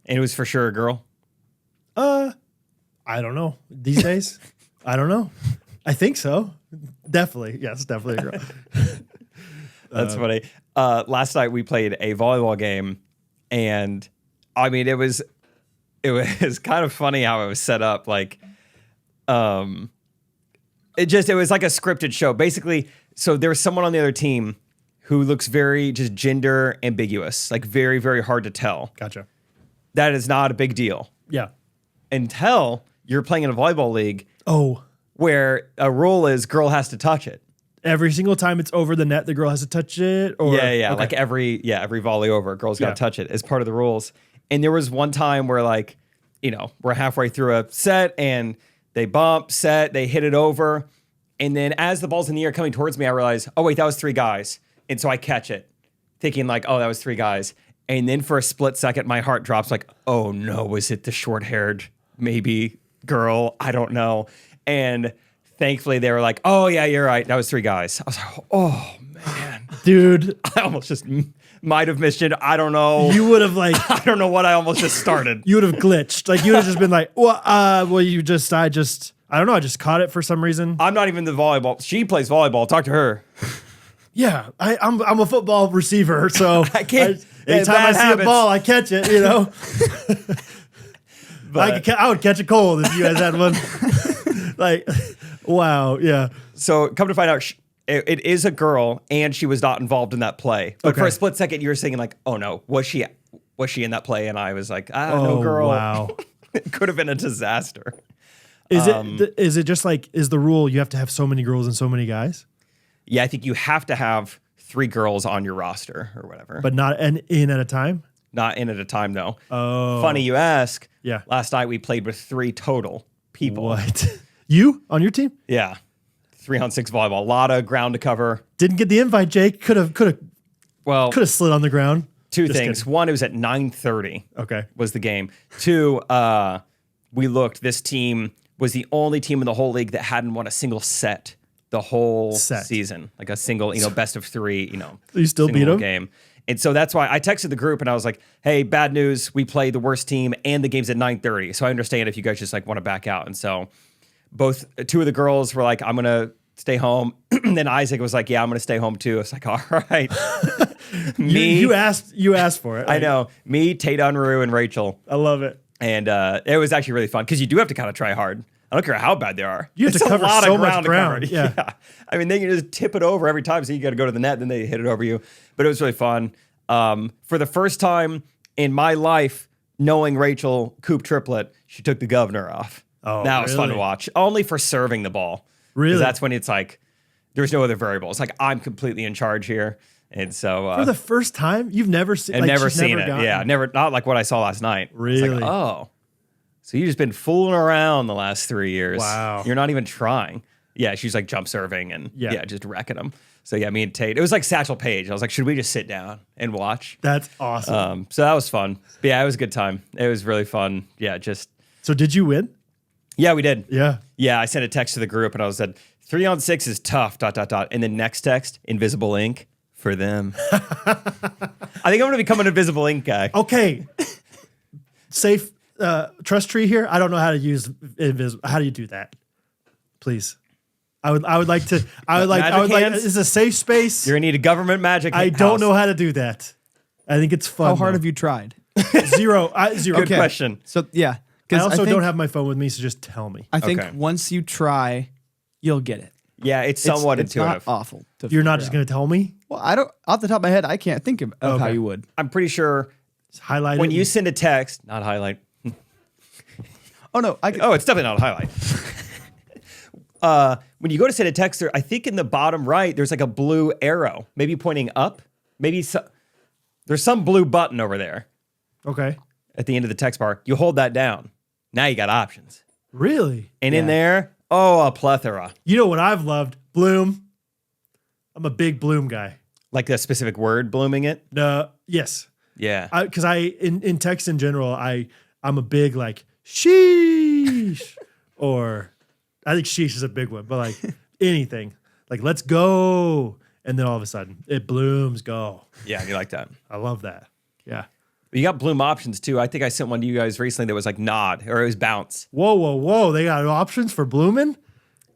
And it was for sure a girl? I don't know. These days, I don't know. I think so. Definitely, yes, definitely a girl. That's funny. Last night we played a volleyball game, and I mean it was kind of funny how it was set up. It was like a scripted show. Basically, so there's someone on the other team who looks very just gender ambiguous, very, very hard to tell. Gotcha. That is not a big deal Yeah. until you're playing in a volleyball league Oh, where a rule is girl has to touch it. every single time it's over the net, the girl has to touch it? Or Yeah. okay. Every volley over, a girl's got Yeah. to touch it as part of the rules. And there was one time where we're halfway through a set and they bump, set, they hit it over. And then as the ball's in the air coming towards me, I realize, oh wait, that was 3 guys. And so I catch it thinking oh, that was 3 guys. And then for a split second, my heart drops oh no, was it the short-haired maybe girl? I don't know. And thankfully they were oh yeah, you're right. That was 3 guys. I was like, oh man. Dude, I almost just might have missed it. I don't know. you would have I don't know what I almost just started. you would have glitched. You would have just been I don't know. I just caught it for some reason. I'm not even the volleyball. She plays volleyball. Talk to her. Yeah, I'm a football receiver, so I can't. anytime I bad see habits. a ball, I catch it. But, I would catch a cold if you guys had one. Wow, yeah. so come to find out, It is a girl, and she was not involved in that play. But for a split second, you were thinking like, "Oh no, was she in that play?" And I was like, no, girl." Wow. It could have been a disaster. Is it just like, is the rule you have to have so many girls and so many guys? Yeah, I think you have to have 3 girls on your roster or whatever. But not in at a time? Not in at a time, no. Oh. Funny you ask. Yeah. Last night we played with 3 total people. What? You on your team? Yeah. 3-on-6 volleyball. A lot of ground to cover. Didn't get the invite, Jake. Could have slid on the ground. Two Just things. kidding. One, it was at 9:30. Okay. Was the game. 2, we looked. This team was the only team in the whole league that hadn't won a single set the whole season. Like a single, best of 3, You still beat them? game. And so that's why I texted the group and I was like, hey, bad news. We played the worst team and the game's at 9:30. So I understand if you guys just like want to back out. And so 2 of the girls were like, I'm going to stay home. And then Isaac was like, yeah, I'm going to stay home too. It's like, all right. You asked for it. I know. Me, Tate Unruh, and Rachel. I love it. And it was actually really fun because you do have to kind of try hard. I don't care how bad they are. You have It's to cover a lot so of much ground. to cover. Yeah. I mean, they can just tip it over every time. So you got to go to the net, then they hit it over you. But it was really fun. For the first time in my life, knowing Rachel Coop triplet, she took the governor off. Oh, that was fun to really? watch. Only for serving the ball. Really? Because that's when it's like, there's no other variables. Like, I'm completely in charge here. And so For the first time? You've never seen I've never she's seen never it. gotten- Yeah, not like what I saw last night. It's Really? like, oh. So you've just been fooling around the last 3 years. Wow. You're not even trying. Yeah, she's like jump serving and Yeah. just wrecking them. So yeah, me and Tate. It was like Satchel Paige. I was like, should we just sit down and watch? That's awesome. So that was fun. But yeah, it was a good time. It was really fun. Yeah, So did you win? yeah, we did. Yeah. Yeah, I sent a text to the group and I said, 3-on-6 is tough, ... And the next text, invisible ink for them. I think I'm going to become an invisible ink guy. Okay. Safe trust tree here. I don't know how to use invisible. How do you do that? Please. I would like. Magic hands? It's a safe space. You're going to need a government magic I don't know how to do that. I think it's fun. How hard though. have you tried? Zero. Zero. Good question. So yeah, I 'cause also think- don't have my phone with me, so just tell me. I think Okay. once you try, you'll get it. Yeah, it's somewhat it's intuitive. not awful. You're not just going to tell me? Well, I don't. Off the top of my head, I can't think of how Okay. you would. I'm pretty sure Just highlight when it. you send a text, not highlight. Oh no, Oh, it's definitely not a highlight. When you go to send a text, I think in the bottom right, there's like a blue arrow, maybe pointing up. There's some blue button over there Okay. at the end of the text bar. You hold that down. Now you got options. Really? And in Yeah. there, a plethora. You know what I've loved? Bloom. I'm a big Bloom guy. Like a specific word, blooming it. No. Yes. Yeah. Because in text in general, I'm a big like sheesh or I think sheesh is a big one, but like anything like let's go, and then all of a sudden it blooms go. Yeah, you like that. I love that. Yeah. You got bloom options too. I think I sent one to you guys recently that was like nod or it was bounce. Whoa! They got options for blooming.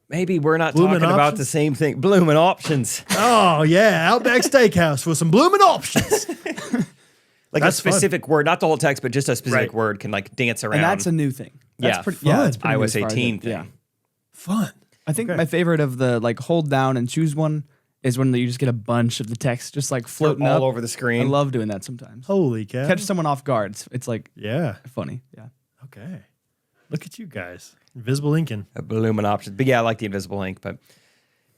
Maybe we're not Bloomin' talking about options? the same thing. Blooming options. Oh yeah, Outback Steakhouse with some blooming options. Like That's a specific word, not the whole text, but just a specific Right. word can like dance around. And that's a new thing. That's Yeah, pretty, fun. that's pretty new iOS as far as 18 it- thing. Yeah. Fun. I think Okay. my favorite of the like hold down and choose one is when you just get a bunch of the text just like floating all up over the screen. I love doing that sometimes. Holy cow. Catch someone off guard. It's like Yeah. funny. Yeah. Okay. Look at you guys. Invisible inking. A blooming options. But yeah, I like the invisible ink. But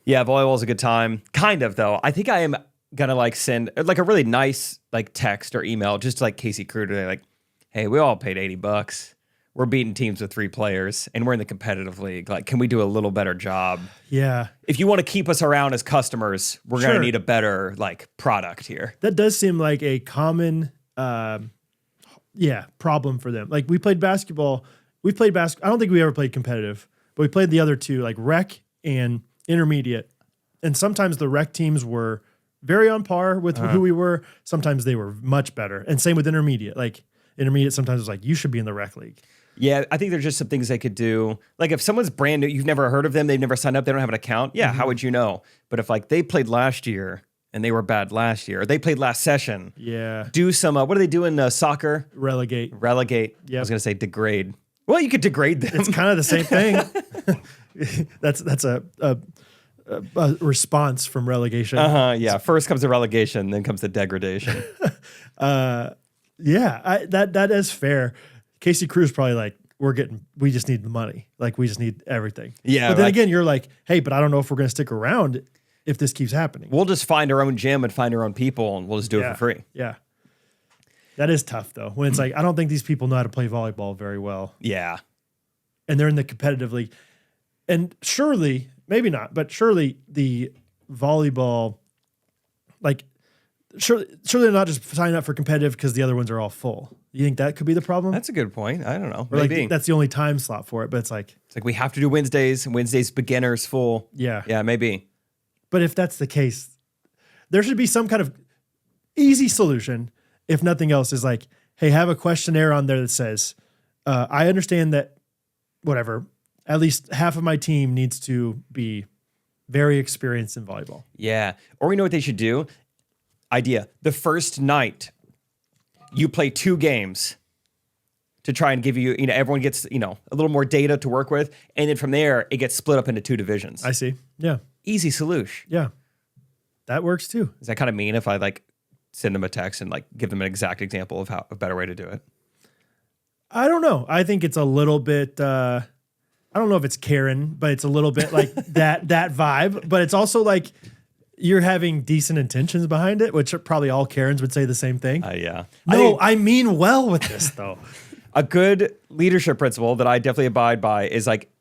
yeah, volleyball's a good time. Kind of though. I think I am gonna like send like a really nice like text or email just to like Casey Crew today. Like, hey, we all paid $80. We're beating teams with 3 players and we're in the competitive league. Like, can we do a little better job? Yeah. If you want to keep us around as customers, we're Sure. gonna need a better like product here. That does seem like a common problem for them. Like we played basketball. I don't think we ever played competitive, but we played the other two, like rec and intermediate. And sometimes the rec teams were very on par with who we were. Sometimes they were much better. And same with intermediate. Like intermediate sometimes was like, you should be in the rec league. Yeah, I think there's just some things they could do. Like if someone's brand new, you've never heard of them, they've never signed up, they don't have an account. Yeah, how would you know? But if like they played last year and they were bad last year, or they played last session, Yeah. do some, what do they do in soccer? Relegate. Relegate. I Yep. was going to say degrade. Well, you could degrade them. It's kind of the same thing. that's a response from relegation. Yeah. First comes the relegation, then comes the degradation. That is fair. Casey Crew's probably like, we just need the money. Like, we just need everything. Yeah. But then again, you're like, hey, but I don't know if we're going to stick around if this keeps happening. We'll just find our own gym and find our own people, and we'll just do it for free. Yeah. That is tough, though. When it's like, I don't think these people know how to play volleyball very well. Yeah. And they're in the competitive league. And surely, maybe not, but surely the volleyball, like, surely they're not just signing up for competitive because the other ones are all full. You think that could be the problem? That's a good point. I don't know. Or Maybe. like that's the only time slot for it, but it's like we have to do Wednesdays, and Wednesdays beginners full. Yeah. Yeah, maybe. But if that's the case, there should be some kind of easy solution. If nothing else, is like, hey, have a questionnaire on there that says, I understand that whatever, at least half of my team needs to be very experienced in volleyball. Yeah. Or you know what they should do? Idea. The first night, you play 2 games to try and give you, everyone gets, a little more data to work with. And then from there, it gets split up into 2 divisions. I see. Yeah. Easy solution. Yeah. That works too. Is that kind of mean if I like send them a text and like give them an exact example of how a better way to do it? I don't know. I think it's a little bit, I don't know if it's Karen, but it's a little bit like that vibe. But it's also like you're having decent intentions behind it, which are probably all Karens would say the same thing. Yeah. No, I mean well with this though. A good leadership principle that I definitely abide by is like,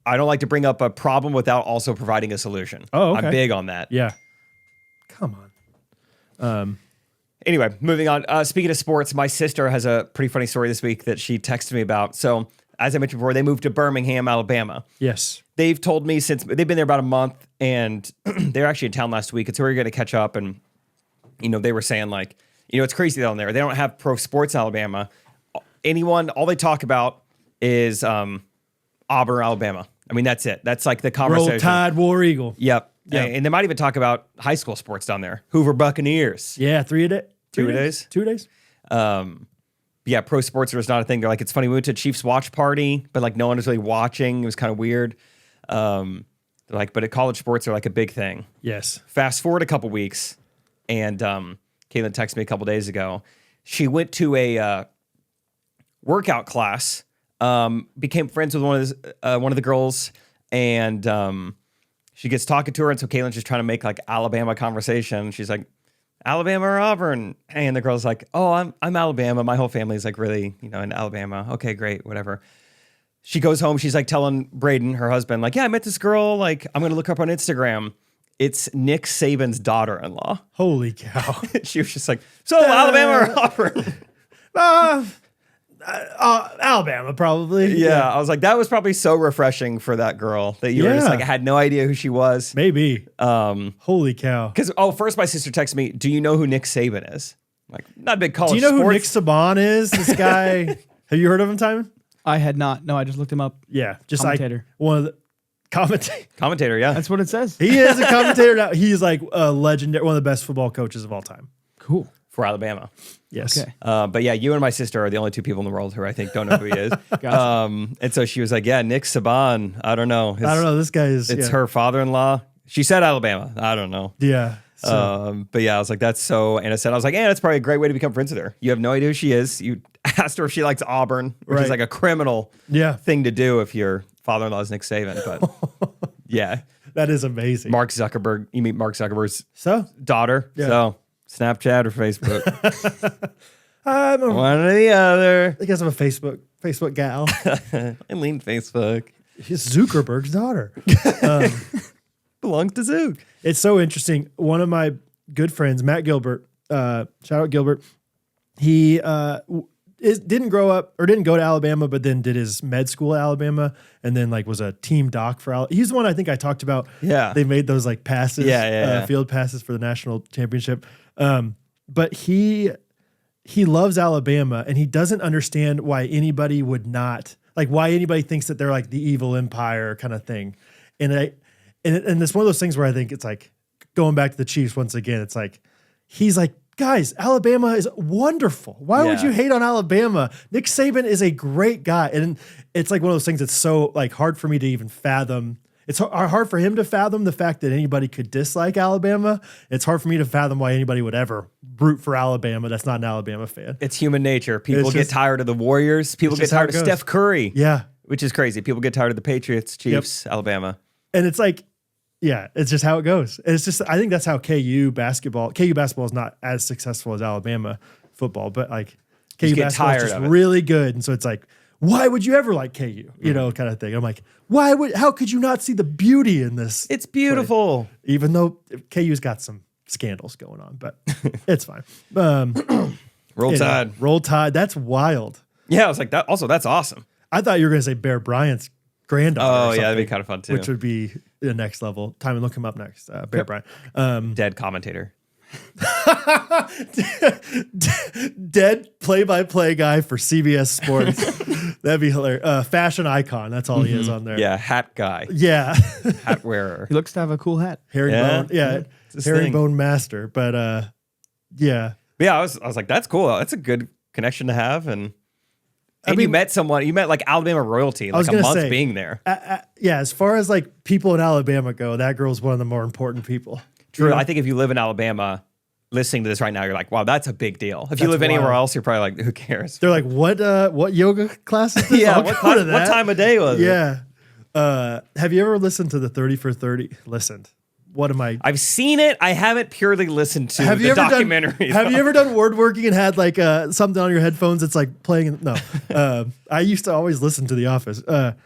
I don't like to bring up a problem without also providing a solution. Oh, okay. I'm big on that. Yeah. Come on. Anyway, moving on. Speaking of sports, my sister has a pretty funny story this week that she texted me about. So, as I mentioned before, they moved to Birmingham, Alabama. Yes. They've told me since they've been there about a month, and they're actually in town last week. And so we're going to catch up. And, they were saying like, it's crazy down there. They don't have pro sports in Alabama. All they talk about is Auburn, Alabama. I mean, that's it. That's like the conversation. Roll Tide, War Eagle. Yep. Yeah. And they might even talk about high school sports down there. Hoover Buccaneers. Yeah, 3 a day. 2 days? 2 days. Yeah, pro sports are just not a thing. They're like, it's funny, we went to a Chiefs watch party, but like no one was really watching. It was kind of weird. They're like, but at college sports are like a big thing. Yes. Fast forward a couple weeks, and Caitlin texted me a couple days ago. She went to a workout class, became friends with one of the girls, and she gets talking to her, and so Caitlin's just trying to make like Alabama conversation. She's like, Alabama or Auburn? And the girl's like, oh, I'm Alabama. My whole family's like really, in Alabama. Okay, great, whatever. She goes home. She's like telling Braden, her husband, like, yeah, I met this girl. Like, I'm going to look her up on Instagram. It's Nick Saban's daughter-in-law. Holy cow. She was just like, so Alabama or Auburn? Alabama, probably. Yeah, I was like, that was probably so refreshing for that girl that you were just like, had no idea who she was. Maybe. Holy cow. Because, first my sister texted me, do you know who Nick Saban is? I'm like, not a big college Do you know sports. who Nick Saban is? This guy. Have you heard of him, Timon? I had not. No, I just looked him up. Yeah. Just Commentator. like one of the Commentator, yeah. That's what it says. He is a commentator now. He's like a legendary, one of the best football coaches of all time. Cool. For Alabama. Yes. Okay. But yeah, you and my sister are the only 2 people in the world who I think don't know who he is. Gotcha. And so she was like, yeah, Nick Saban. I don't know. I don't know. This guy is. It's her father-in-law. She said Alabama. I don't know. Yeah. So, But yeah, I was like, that's so innocent. I was like, yeah, that's probably a great way to become friends with her. You have no idea who she is. You asked her if she likes Auburn, which Right. is like a criminal yeah. thing to do if your father-in-law is Nick Saban. But yeah, That is amazing. Mark Zuckerberg. You meet Mark Zuckerberg's So daughter. Yeah. So Snapchat or Facebook, I'm one or the other. I guess I'm a Facebook gal. I lean Facebook. She's Zuckerberg's daughter. Belongs to Zook. It's so interesting. One of my good friends, Matt Gilbert, shout out Gilbert. He didn't grow up or didn't go to Alabama, but then did his med school at Alabama, and then like was a team doc for Alabama. He's the one I think I talked about. Yeah. They made those like passes, Yeah. field passes for the national championship. But he loves Alabama, and he doesn't understand why anybody would not like why anybody thinks that they're like the evil empire kind of thing. And it's one of those things where I think it's like going back to the Chiefs once again. It's like he's like, guys, Alabama is wonderful. Why would Yeah. you hate on Alabama? Nick Saban is a great guy, and it's like one of those things that's so like hard for me to even fathom. It's hard for him to fathom the fact that anybody could dislike Alabama. It's hard for me to fathom why anybody would ever root for Alabama that's not an Alabama fan. It's human nature. People get tired of the Warriors. People get tired of Steph Curry. Yeah. Which is crazy. People get tired of the Patriots, Chiefs, Alabama. And it's like, yeah, it's just how it goes. And it's just, I think that's how KU basketball is not as successful as Alabama football, but like KU basketball is just really good. And so it's like, why would you ever like KU? You know, kind of thing. I'm like, how could you not see the beauty in this? It's beautiful. Play? Even though KU's got some scandals going on, but it's fine. Roll Tide. Roll Tide. That's wild. Yeah, I was like, that's awesome. I thought you were going to say Bear Bryant's granddaughter. Oh, yeah, that'd be kind of fun too. Which would be the next level. Time and look him up next. Bear Bryant. Dead commentator. Dead play-by-play guy for CBS Sports. That'd be hilarious. Fashion icon. That's all he is on there. Yeah, hat guy. Yeah. Hat wearer. He looks to have a cool hat. Herringbone. Yeah. Herringbone master. But yeah. Yeah, I was like, that's cool. That's a good connection to have. And I mean, you met like Alabama royalty, like a month being there. Yeah, as far as like people in Alabama go, that girl's one of the more important people. True. You know? I think if you live in Alabama, listening to this right now, you're like, wow, that's a big deal. If you live anywhere else, you're probably like, who cares? They're like, what yoga class is this? Yeah, what time of day was it? Yeah. Have you ever listened to the 30 for 30? Listened. What am I? I've seen it. I haven't purely listened to the documentary. Have you ever done word working and had like something on your headphones that's like playing? No. I used to always listen to The Office. Have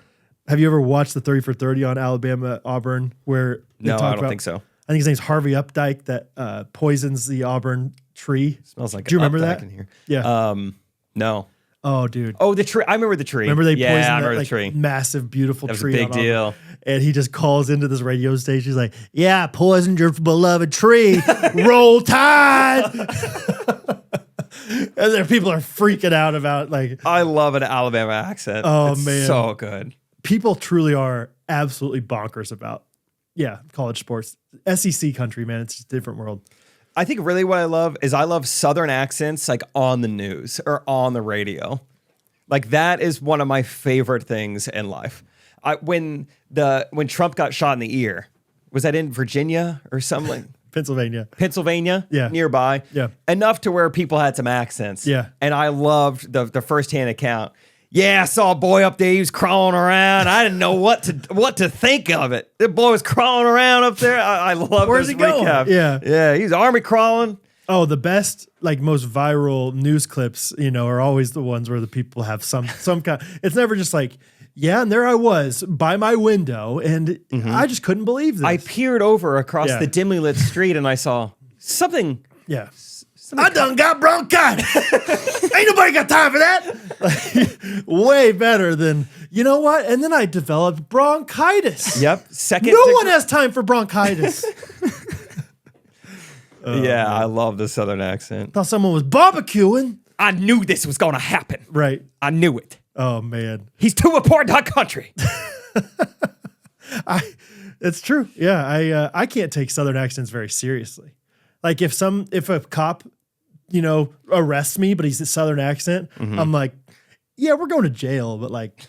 you ever watched the 30 for 30 on Alabama Auburn where No, I don't think so. I think his name's Harvey Updike that poisons the Auburn tree. Smells like Do you remember that? in here. Yeah. No. Oh, dude. Oh, the tree. I remember the tree. Remember they poisoned I remember that the tree. massive, beautiful That was tree. a big deal. And he just calls into this radio station. He's like, yeah, poisoned your beloved tree. Roll Tide. And there people are freaking out about like. I love an Alabama accent. Oh, it's man. so good. People truly are absolutely bonkers about, college sports. SEC country, man. It's just a different world. I think really what I love is I love Southern accents like on the news or on the radio. Like that is one of my favorite things in life. When Trump got shot in the ear, was that in Virginia or something? Pennsylvania. Yeah. Nearby. Yeah. Enough to where people had some accents. Yeah. And I loved the firsthand account. Yeah, I saw a boy up there. He was crawling around. I didn't know what to think of it. The boy was crawling around up there. I love Where's this he going? recap. Yeah. Yeah, he's army crawling. Oh, the best, like most viral news clips, are always the ones where the people have some kind. It's never just like, yeah, and there I was by my window, and I just couldn't believe this. I peered over across the dimly lit street, and I saw something. Yeah. I done got bronchitis. Ain't nobody got time for that. Way better than, you know what? And then I developed bronchitis. Yep. No one has time for bronchitis. Yeah, I love the Southern accent. Thought someone was barbecuing. I knew this was going to happen. Right. I knew it. Oh, man. He's too important to our country. It's true. Yeah, I can't take Southern accents very seriously. Like if a cop, arrests me, but he's a Southern accent, I'm like, yeah, we're going to jail, but like,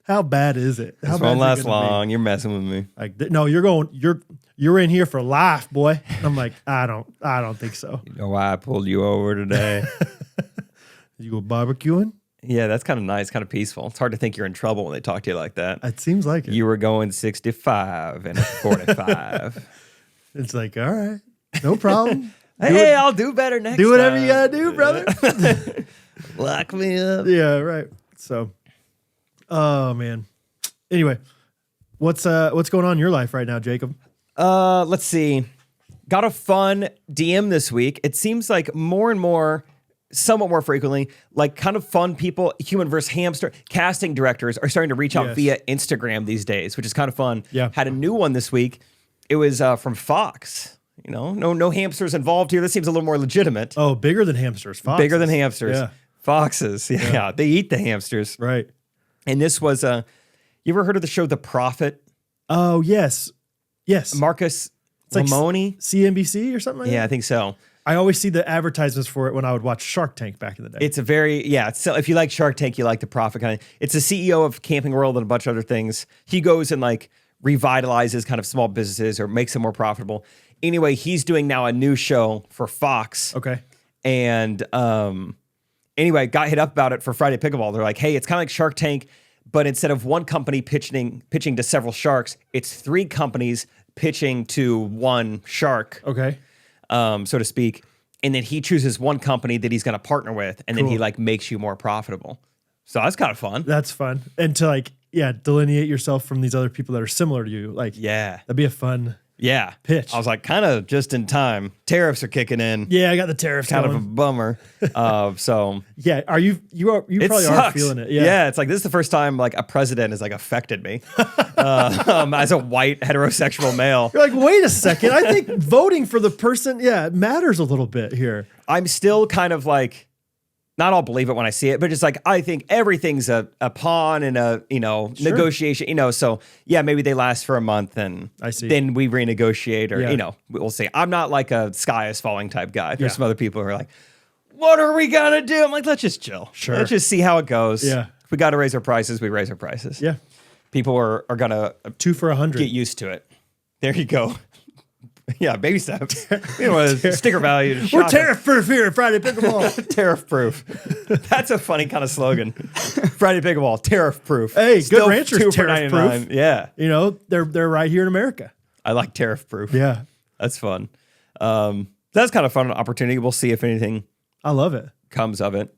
how bad is it? How This bad won't is it last gonna be? long. You're messing with me. Like, no, you're in here for life, boy. I'm like, I don't think so. You know why I pulled you over today? You go barbecuing? Yeah, that's kind of nice, kind of peaceful. It's hard to think you're in trouble when they talk to you like that. It seems like it. You were going 65 and a 45. It's like, all right, no problem. Hey, I'll do better next time. Do whatever you gotta do, brother. Lock me up. Yeah, right. So, oh man. Anyway, what's going on in your life right now, Jacob? Let's see. Got a fun DM this week. It seems like more and more, somewhat more frequently, like kind of fun people, human versus hamster, casting directors are starting to reach out via Instagram these days, which is kind of fun. Yeah. Had a new one this week. It was from Fox. No hamsters involved here. This seems a little more legitimate. Oh, bigger than hamsters. Foxes. Bigger than hamsters. Yeah. Foxes. Yeah. They eat the hamsters. Right. And this was, you ever heard of the show The Prophet? Oh, yes. Yes. Marcus like Lemonis? CNBC or something like that? Yeah, I think so. I always see the advertisements for it when I would watch Shark Tank back in the day. It's a very, so if you like Shark Tank, you like The Prophet kind of. It's the CEO of Camping World and a bunch of other things. He goes and like revitalizes kind of small businesses or makes them more profitable. Anyway, he's doing now a new show for Fox. Okay. And anyway, got hit up about it for Friday Pickleball. They're like, hey, it's kind of like Shark Tank, but instead of one company pitching to several sharks, it's 3 companies pitching to one shark, Okay. so to speak. And then he chooses one company that he's going to partner with, and then he Cool. like makes you more profitable. So that's kind of fun. That's fun. And to like, delineate yourself from these other people that are similar to you. Like, Yeah. that'd be a fun pitch. I was like, kind of just in time. Tariffs are kicking in. Yeah, I got the tariffs Kind going. of a bummer. So Yeah, you it probably sucks. are feeling it. Yeah. It's like this is the first time like a president has like affected me as a white heterosexual male. You're like, wait a second. I think voting for the person, it matters a little bit here. I'm still kind of like, not all believe it when I see it, but just like I think everything's a pawn and a negotiation. So maybe they last for a month and I see. then we renegotiate or Yeah. we'll see. I'm not like a sky is falling type guy. There's Yeah. some other people who are like, what are we gonna do? I'm like, let's just chill. Sure. Let's just see how it goes. Yeah. If we got to raise our prices, we raise our prices. Yeah. People are gonna 2 for $100. get used to it. There you go. Yeah, baby steps. Sticker value. to We're shop it. tariff proof here at Friday Pickleball. Tariff proof. That's a funny kind of slogan. Friday Pickleball, tariff proof. Hey, Good Still Ranchers 2 for tariff 99. proof. Yeah, They're right here in America. I like tariff proof. Yeah. That's fun. That's kind of fun opportunity. We'll see if anything I love it. comes of it.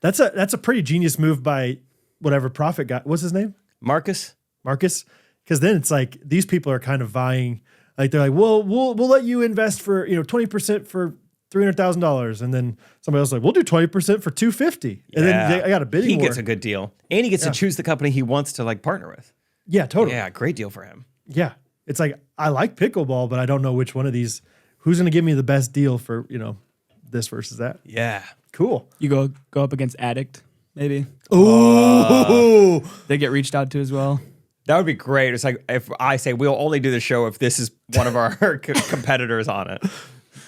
That's a pretty genius move by whatever prophet guy. What's his name? Marcus? Marcus. Because then it's like these people are kind of vying. Like they're like, well, we'll let you invest for 20% for $300,000, and then somebody else is like, we'll do 20% for $250,000, and then I got a bidding He war. gets a good deal, and he gets to choose the company he wants to like partner with. Yeah, totally. Yeah, great deal for him. Yeah, it's like I like pickleball, but I don't know which one of these. Who's going to give me the best deal for this versus that? Yeah. Cool. You go up against Addict, maybe. Ooh. They get reached out to as well. That would be great. It's like if I say we'll only do the show if this is one of our competitors on it.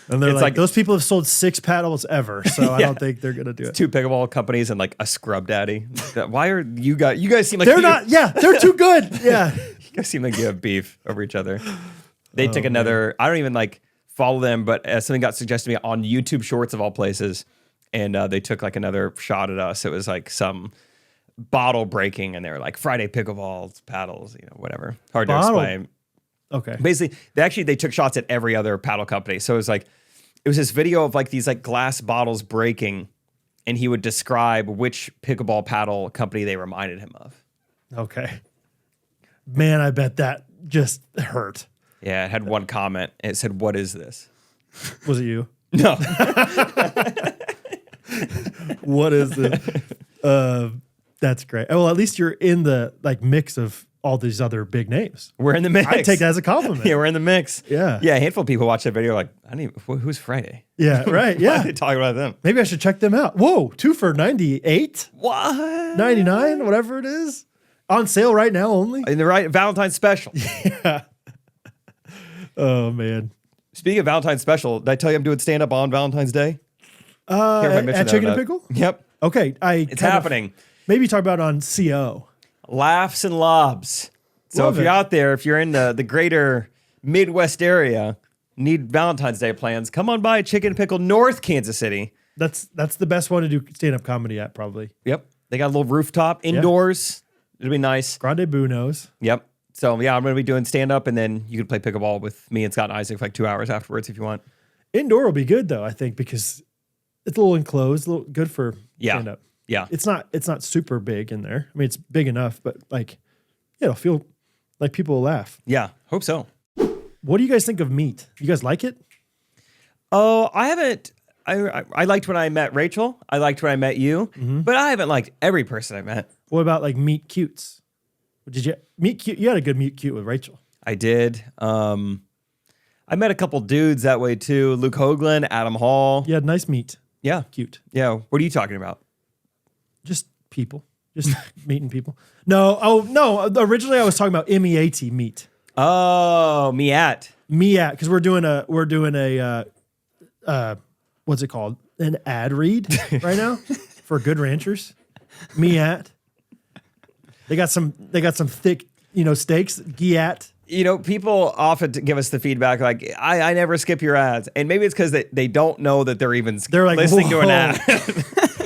And they're It's like, like- those people have sold 6 paddles ever, so I don't think they're going to do it. 2 pickleball companies and like a scrub daddy. Why are you guys seem like They're not. Yeah, they're too good. Yeah. You guys seem like you have beef over each other. They took another. I don't even like follow them, but something got suggested to me on YouTube Shorts of all places, and they took like another shot at us. It was like some bottle breaking, and they were like Friday Pickleball paddles, whatever. Hard to Bottle- explain. Okay. Basically, they took shots at every other paddle company. So it was this video of like these like glass bottles breaking, and he would describe which pickleball paddle company they reminded him of. Okay. Man, I bet that just hurt. Yeah, it had one comment. And it said, "What is this?" Was it you? No. What is it? That's great. Well, at least you're in the like mix of all these other big names. We're in the mix. I take that as a compliment. Yeah, we're in the mix. Yeah. Yeah, a handful of people watch that video like, I don't even, who's Friday? Yeah, right. Why are Yeah. they talking about them? Maybe I should check them out. Whoa, 2 for 98, What? 99, whatever it is. On sale right now only. In the right Valentine's special. Oh man. Speaking of Valentine's special, did I tell you I'm doing stand-up on Valentine's Day? Can't remember if I mentioned At that Chicken or and not. Pickle? Yep. Okay. It's happening. Maybe talk about it on CO. Laughs and lobs. So Love if you're it. out there, if you're in the greater Midwest area, need Valentine's Day plans, come on by Chicken and Pickle, North Kansas City. That's the best one to do stand-up comedy at, probably. Yep. They got a little rooftop indoors. It'll be nice. Grande Boo knows. Yep. So yeah, I'm going to be doing stand up, and then you can play pickleball with me and Scott and Isaac for like 2 hours afterwards if you want. Indoor will be good though, I think, because it's a little enclosed, a little good for Yeah. stand-up. Yeah. It's not super big in there. I mean, it's big enough, but like, it'll feel like people will laugh. Yeah. Hope so. What do you guys think of meat? You guys like it? Oh, I haven't. I liked when I met Rachel. I liked when I met you, but I haven't liked every person I met. What about like meat cutes? Did you meet cute? You had a good meet cute with Rachel. I did. I met a couple dudes that way too. Luke Hoagland, Adam Hall. You had nice meat Yeah. cute. Yeah. What are you talking about? Just people. Just meeting people. No. Oh, no. Originally, I was talking about MEAT meat. Oh, Miat. Meat, because we're doing a what's it called? An ad read right now for Good Ranchers. Meat. They got some thick, steaks. Giat. You know, people often give us the feedback like, I never skip your ads. And maybe it's because they don't know that they're even They're like, listening to an "Whoa." ad.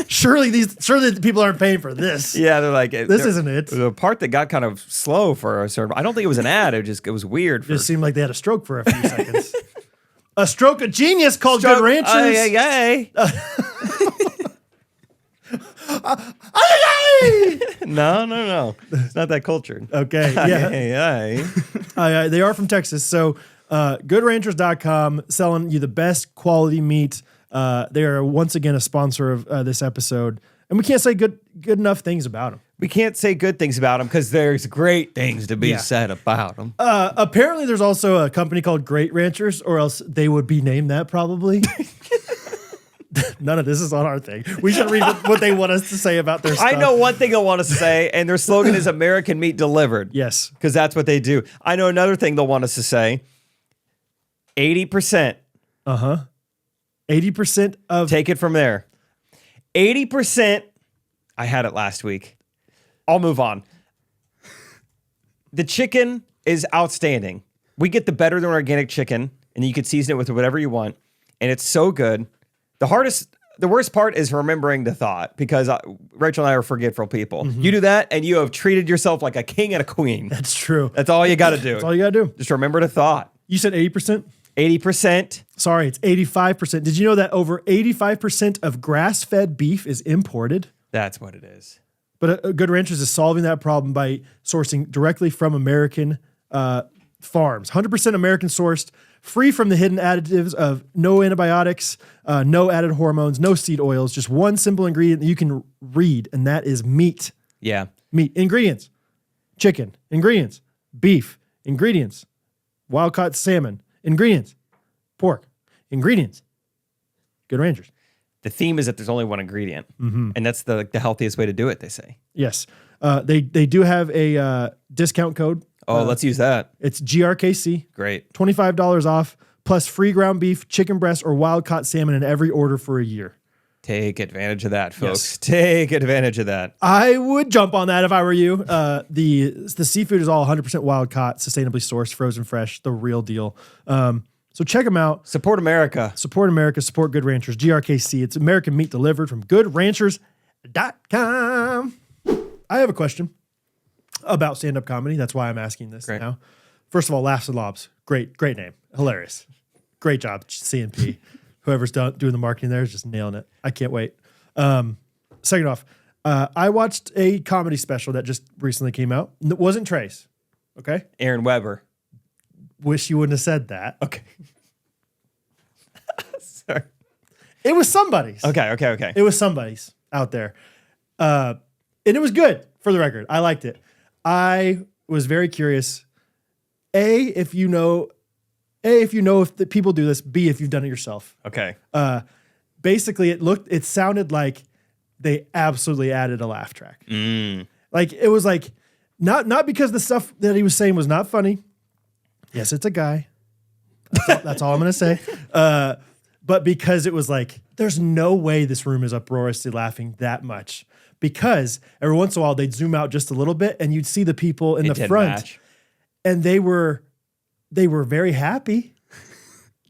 Surely the people aren't paying for this. Yeah, they're like, This isn't it. The part that got kind of slow for a sort of, I don't think it was an ad. It was weird. It just seemed like they had a stroke for a few seconds. A stroke of genius called Good Ranchers. Ay, No. It's not that cultured. Okay, yeah. They are from Texas. So goodranchers.com, selling you the best quality meat. They are once again a sponsor of this episode. And we can't say good enough things about them. We can't say good things about them because there's great things to be said about them. Apparently, there's also a company called Great Ranchers, or else they would be named that probably. None of this is on our thing. We should read what they want us to say about their stuff. I know one thing I want us to say, and their slogan is American Meat Delivered. Yes. Because that's what they do. I know another thing they'll want us to say. 80%. 80% of... Take it from there. 80%. I had it last week. I'll move on. The chicken is outstanding. We get the better than organic chicken, and you can season it with whatever you want, and it's so good. The worst part is remembering the thought, because Rachel and I are forgetful people. You do that, and you have treated yourself like a king and a queen. That's true. That's all you got to do. That's all you got to do. Just remember the thought. You said 80%? 80%. Sorry, it's 85%. Did you know that over 85% of grass-fed beef is imported? That's what it is. But Good Ranchers is solving that problem by sourcing directly from American farms. 100% American sourced, free from the hidden additives of no antibiotics, no added hormones, no seed oils, just one simple ingredient that you can read, and that is meat. Yeah. Meat. Ingredients. Chicken. Ingredients. Beef. Ingredients. Wild-caught salmon. Ingredients. Pork. Ingredients. Good Ranchers. The theme is that there's only one ingredient, and that's the healthiest way to do it, they say. Yes. They do have a discount code. Oh, let's use that. It's GRKC. Great. $25 off, plus free ground beef, chicken breast, or wild-caught salmon in every order for a year. Take advantage of that, folks. Yes. Take advantage of that. I would jump on that if I were you. The seafood is all 100% wild-caught, sustainably sourced, frozen fresh, the real deal. So check them out. Support America. Support America. Support Good Ranchers. GRKC. It's American meat delivered from goodranchers.com. I have a question about stand-up comedy. That's why I'm asking this now. First of all, Laughs and Lobs. Great name. Hilarious. Great job, CNP. Whoever's doing the marketing there is just nailing it. I can't wait. Second off, I watched a comedy special that just recently came out. It wasn't Trey's. Okay? Aaron Weber. Wish you wouldn't have said that. Okay. Sorry. It was somebody's. Okay. It was somebody's out there. And it was good, for the record. I liked it. I was very curious. If you know if the people do this. B, if you've done it yourself. Okay. Basically, it sounded like they absolutely added a laugh track. Like, it was like, not because the stuff that he was saying was not funny. Yes, it's a guy. That's all I'm going to say. But because it was like, there's no way this room is uproariously laughing that much. Because every once in a while, they'd zoom out just a little bit and you'd see the people in the front. Match. And they were very happy,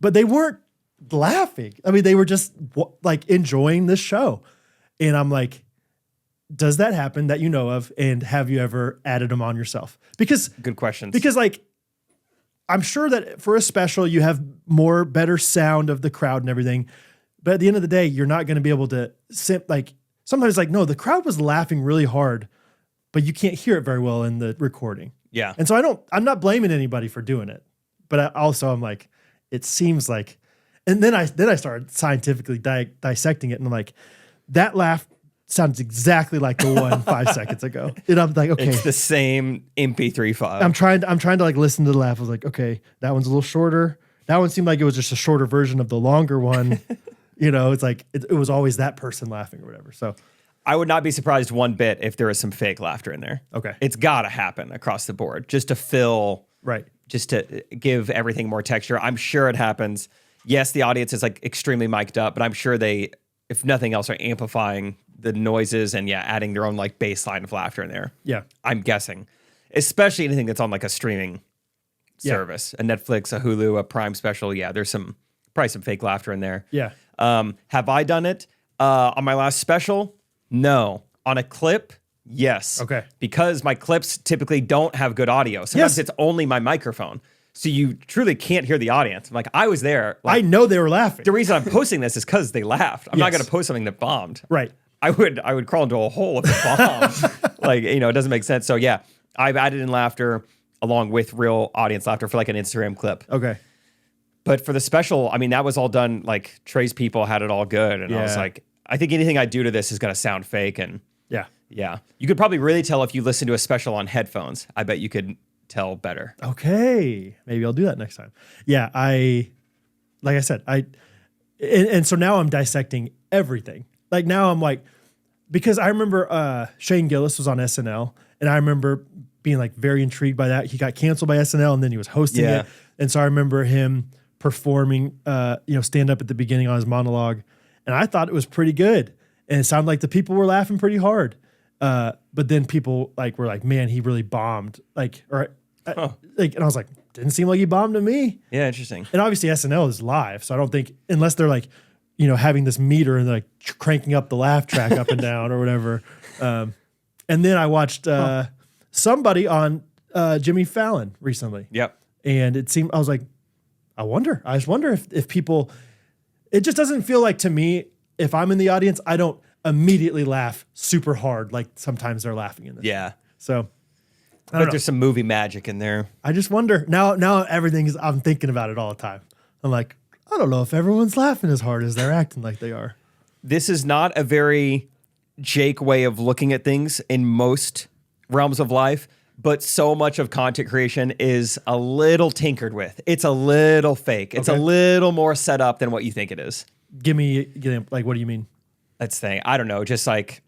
but they weren't laughing. I mean, they were just like enjoying this show. And I'm like, does that happen that you know of? And have you ever added them on yourself? Because good questions. Because like, I'm sure that for a special, you have better sound of the crowd and everything. But at the end of the day, you're not going to be able to sometimes like, no, the crowd was laughing really hard, but you can't hear it very well in the recording. Yeah. And so I'm not blaming anybody for doing it, but I'm like, it seems like, and then I started scientifically dissecting it, and I'm like, that laugh sounds exactly like the one 5 seconds ago. And I'm like, okay, it's the same MP3 file. I'm trying to like listen to the laugh. I was like, okay, that one's a little shorter. That one seemed like it was just a shorter version of the longer one. It's like it was always that person laughing or whatever. So I would not be surprised one bit if there is some fake laughter in there. Okay. It's got to happen across the board just to fill, right. Just to give everything more texture. I'm sure it happens. Yes, the audience is like extremely mic'd up, but I'm sure they, if nothing else, are amplifying the noises and adding their own like baseline of laughter in there. Yeah. I'm guessing, especially anything that's on like a streaming service, a Netflix, a Hulu, a Prime special. Yeah, there's probably some fake laughter in there. Yeah. Have I done it on my last special? No. On a clip? Yes. Okay. Because my clips typically don't have good audio. Sometimes it's only my microphone. So you truly can't hear the audience. I'm like, I was there. Like, I know they were laughing. the reason I'm posting this is because they laughed. I'm not going to post something that bombed. Right. I would crawl into a hole if it bombed. Like, it doesn't make sense. So yeah, I've added in laughter along with real audience laughter for like an Instagram clip. Okay. But for the special, I mean, that was all done, like Trey's people had it all good. And I was like, I think anything I do to this is going to sound fake. And yeah, you could probably really tell if you listen to a special on headphones. I bet you could tell better. Okay. Maybe I'll do that next time. Yeah. Like I said, and so now I'm dissecting everything. Like now I'm like, because I remember Shane Gillis was on SNL, and I remember being like very intrigued by that. He got canceled by SNL, and then he was hosting it. And so I remember him performing, stand up at the beginning on his monologue, and I thought it was pretty good. And it sounded like the people were laughing pretty hard. But then people were like, man, he really bombed. And I was like, didn't seem like he bombed to me. Yeah, interesting. And obviously SNL is live, so I don't think, unless they're like, having this meter and like cranking up the laugh track up and down or whatever. And then I watched somebody on Jimmy Fallon recently. Yep. And it seemed, I was like, I just wonder if people, it just doesn't feel like to me, if I'm in the audience, I don't immediately laugh super hard like sometimes they're laughing in this. Yeah. So I bet there's some movie magic in there. I just wonder, now I'm thinking about it all the time. I'm like, I don't know if everyone's laughing as hard as they're acting like they are. This is not a very Jake way of looking at things in most realms of life, but so much of content creation is a little tinkered with. It's a little fake. It's a little more set up than what you think it is. Give me, like, what do you mean? That's the thing. I don't know. Just like,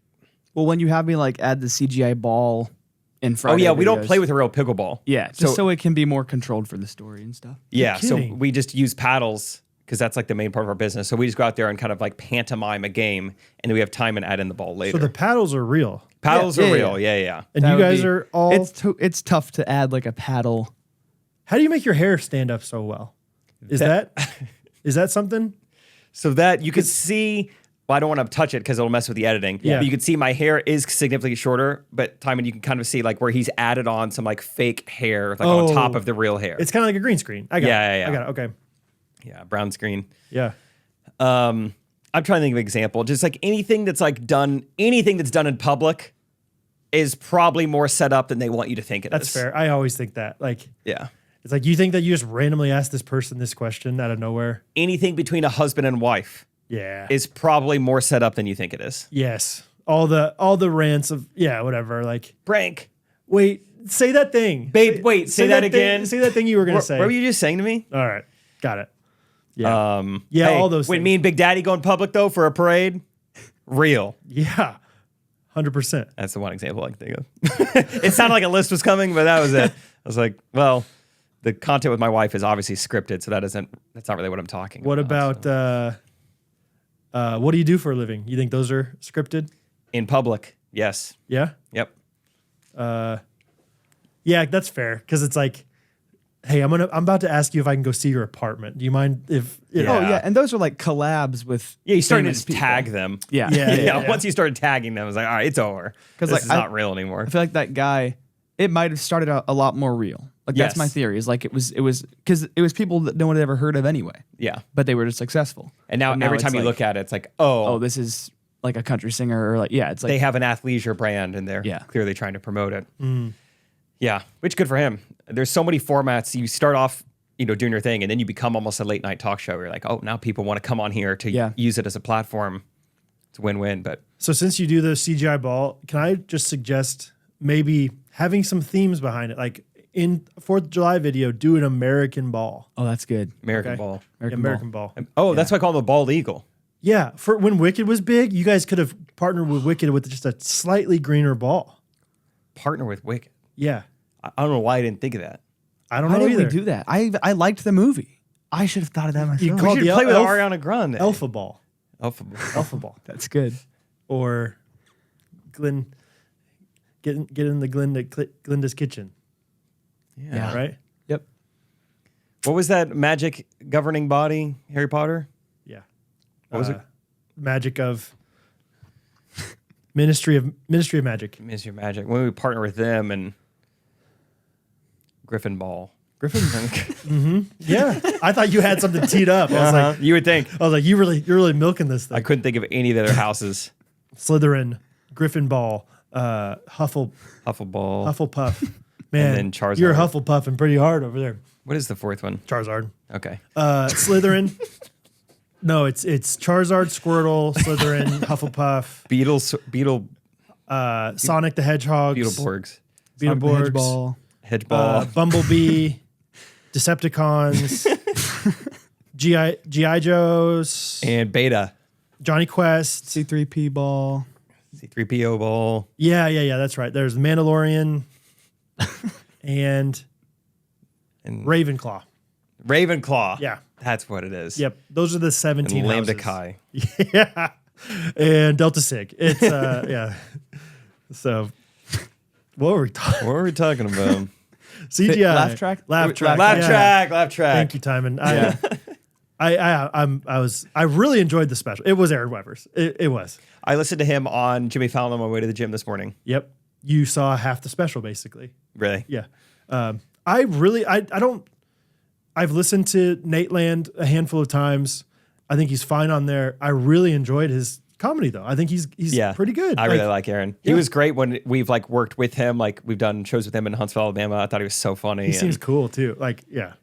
Well, when you have me like add the CGI ball in front. oh yeah, we don't play with a real pickleball. Yeah, just so it can be more controlled for the story and stuff. Yeah, so kidding. we just use paddles because that's like the main part of our business. So we just go out there and kind of like pantomime a game, and then we have time and add in the ball later. So the paddles are real. paddles are real. Yeah. And That you would guys be- are all. It's tough to add like a paddle. How do you make your hair stand up so well? Is that something? So that you could see. Well, I don't want to touch it because it'll mess with the editing. Yeah. But you can see my hair is significantly shorter, but Timon, you can kind of see like where he's added on some like fake hair, like on top of the real hair. It's kind of like a green screen. I got it. I got it. Okay. Yeah, brown screen. Yeah. I'm trying to think of an example. Just like anything that's done in public is probably more set up than they want you to think it is. That's fair. I always think that. Like, Yeah. it's like you think that you just randomly ask this person this question out of nowhere. Anything between a husband and wife Yeah. is probably more set up than you think it is. Yes. All the rants of whatever. Like, Prank. wait, say that thing. Babe, wait, say that again. Say that thing you were gonna say. What were you just saying to me? All right. Got it. Yeah. Hey, all those when things. me and Big Daddy go in public though for a parade, real. Yeah. 100%. That's the one example I can think of. It sounded like a list was coming, but that was it. I was like, well, the content with my wife is obviously scripted, so that's not really what I'm talking What about. about what do you do for a living? You think those are scripted? In public, yes. Yeah. Yep. Yeah, that's fair. Because it's like, hey, I'm about to ask you if I can go see your apartment. Do you mind if Oh yeah, and those are like collabs with. Yeah, you started to famous just people. tag them. Yeah. Yeah. Once you started tagging them, I was like, all right, it's over. Because like, it's not real anymore. I feel like that guy, it might have started out a lot more real. Like that's my Yes. theory. Is like it was because it was people that no one had ever heard of anyway. Yeah. But they were just successful. And now every it's time you like, look at it, it's like, oh, this is like a country singer, or like it's like they have an athleisure brand and they're clearly trying to promote it. Yeah, which good for him. There's so many formats. You start off, doing your thing, and then you become almost a late night talk show. You're like, oh, now people want to come on here to use it as a platform. It's a win-win. But So since you do the CGI ball, can I just suggest maybe having some themes behind it? Like in 4th of July video, do an American ball. oh, that's good. American Okay. ball. American ball. Oh, that's why I call them a bald eagle. Yeah. For when Wicked was big, you guys could have partnered with Wicked with just a slightly greener ball. Partner with Wicked. Yeah. I don't know why I didn't think of that. I don't Why know didn't either. we do that? I liked the movie. I should have thought of that myself. You We call should the play with elf- Ariana Grande. Alpha ball. Alpha. Alpha ball. That's good. Or Glenn, get in the Glenda's kitchen. Yeah. Right? Yep. What was that magic governing body, Harry Potter? Yeah. What was it? Magic of Ministry of Magic. Ministry of Magic. When we partner with them and Griffin Ball. Griffin? Yeah. I thought you had something teed up. I was like, You would think. you're really milking this thing. I couldn't think of any of the other houses. Slytherin, Griffin Ball, Hufflepuff. Hufflepuff. Man, then Charizard. you're Hufflepuffing pretty hard over there. What is the fourth one? Charizard. Okay. Slytherin. No, it's Charizard, Squirtle, Slytherin, Hufflepuff, Beetle, Sonic the Hedgehog, Beetleborgs. Beetleborgs, Hedgeball. Bumblebee, Decepticons, G.I. Joes, And Beta. Johnny Quest. C3P ball. C3PO Ball. Yeah, that's right. There's Mandalorian and Ravenclaw. Ravenclaw. Yeah. That's what it is. Yep. Those are the 17 And Lambda houses. Chi. Yeah. And Delta Sig. It's yeah. So what were we talking? What were we talking about? CGI. Laugh track? Laugh track. Laugh track. Thank you, Timon. I really enjoyed the special. It was Aaron Weber's. It was. I listened to him on Jimmy Fallon on my way to the gym this morning. Yep. You saw half the special basically. Really? Yeah. I've listened to Nate Land a handful of times. I think he's fine on there. I really enjoyed his comedy though. I think he's pretty good. I really like Aaron. He Yeah. was great when we've worked with him. We've done shows with him in Huntsville, Alabama. I thought he was so funny. He seems cool too.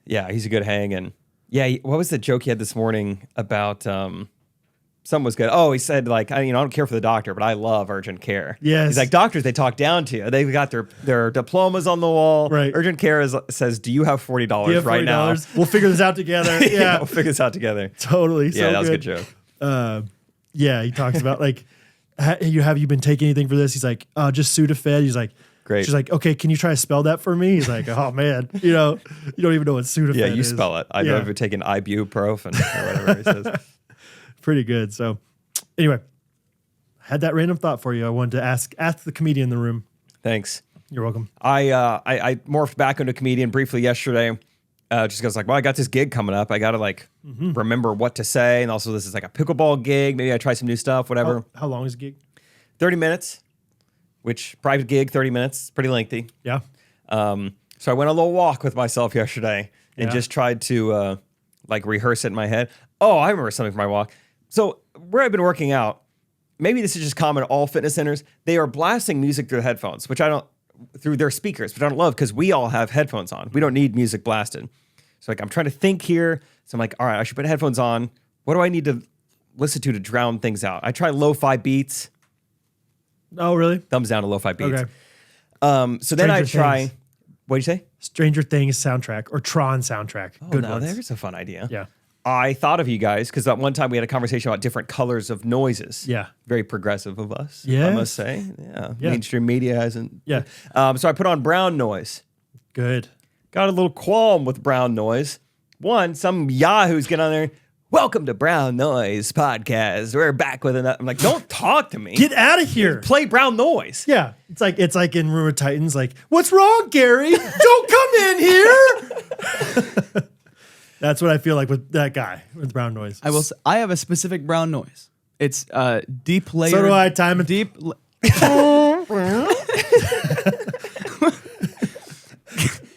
Yeah, he's a good hang. And yeah, what was the joke he had this morning about something was good. Oh, he said I don't care for the doctor, but I love urgent care. Yes. He's like, doctors, they talk down to you. They've got their diplomas on the wall. Right. Urgent care says, do you have $40 right now? We'll figure this out together. Yeah. We'll figure this out together. Totally. Yeah, that was a good joke. Yeah, he talks about have you been taking anything for this? He's like, just Sudafed. He's like, Great. She's like, okay, can you try to spell that for me? He's like, oh man, you don't even know what Sudafed is. Yeah, you spell it. I've ever taken ibuprofen or whatever he says. Pretty good. So anyway, had that random thought for you. I wanted to ask the comedian in the room. Thanks. You're welcome. I morphed back into a comedian briefly yesterday. Just because I got this gig coming up. I got to remember what to say. And also this is a pickleball gig. Maybe I try some new stuff, whatever. How long is the gig? 30 minutes, which private gig, 30 minutes, pretty lengthy. Yeah. So I went on a little walk with myself yesterday and Yeah. just tried to rehearse it in my head. Oh, I remember something from my walk. So where I've been working out, maybe this is just common at all fitness centers. They are blasting music through the headphones, through their speakers, which I don't love because we all have headphones on. We don't need music blasted. So I'm trying to think here. So I'm like, all right, I should put headphones on. What do I need to listen to drown things out? I try lo-fi beats. Oh, really? Thumbs down to lo-fi beats. Okay. So then I Stranger try. Things. What'd you say? Stranger Things soundtrack or Tron soundtrack. Oh, Good no, ones. there's a fun idea. Yeah. I thought of you guys because that one time we had a conversation about different colors of noises. Yeah. Very progressive of us, I Yes. must say. Yeah. Yeah. Mainstream media hasn't. Yeah. So I put on brown noise. Good. Got a little qualm with brown noise. One, some yahoos get on there. Welcome to Brown Noise Podcast. We're back with another. I'm like, don't talk to me. Get out of here. Play brown noise. Yeah. It's like in Rumor Titans, what's wrong, Gary? Don't come in here. That's what I feel like with that guy with brown noise. I have a specific brown noise. It's deep layered. So do I, Timon. Deep.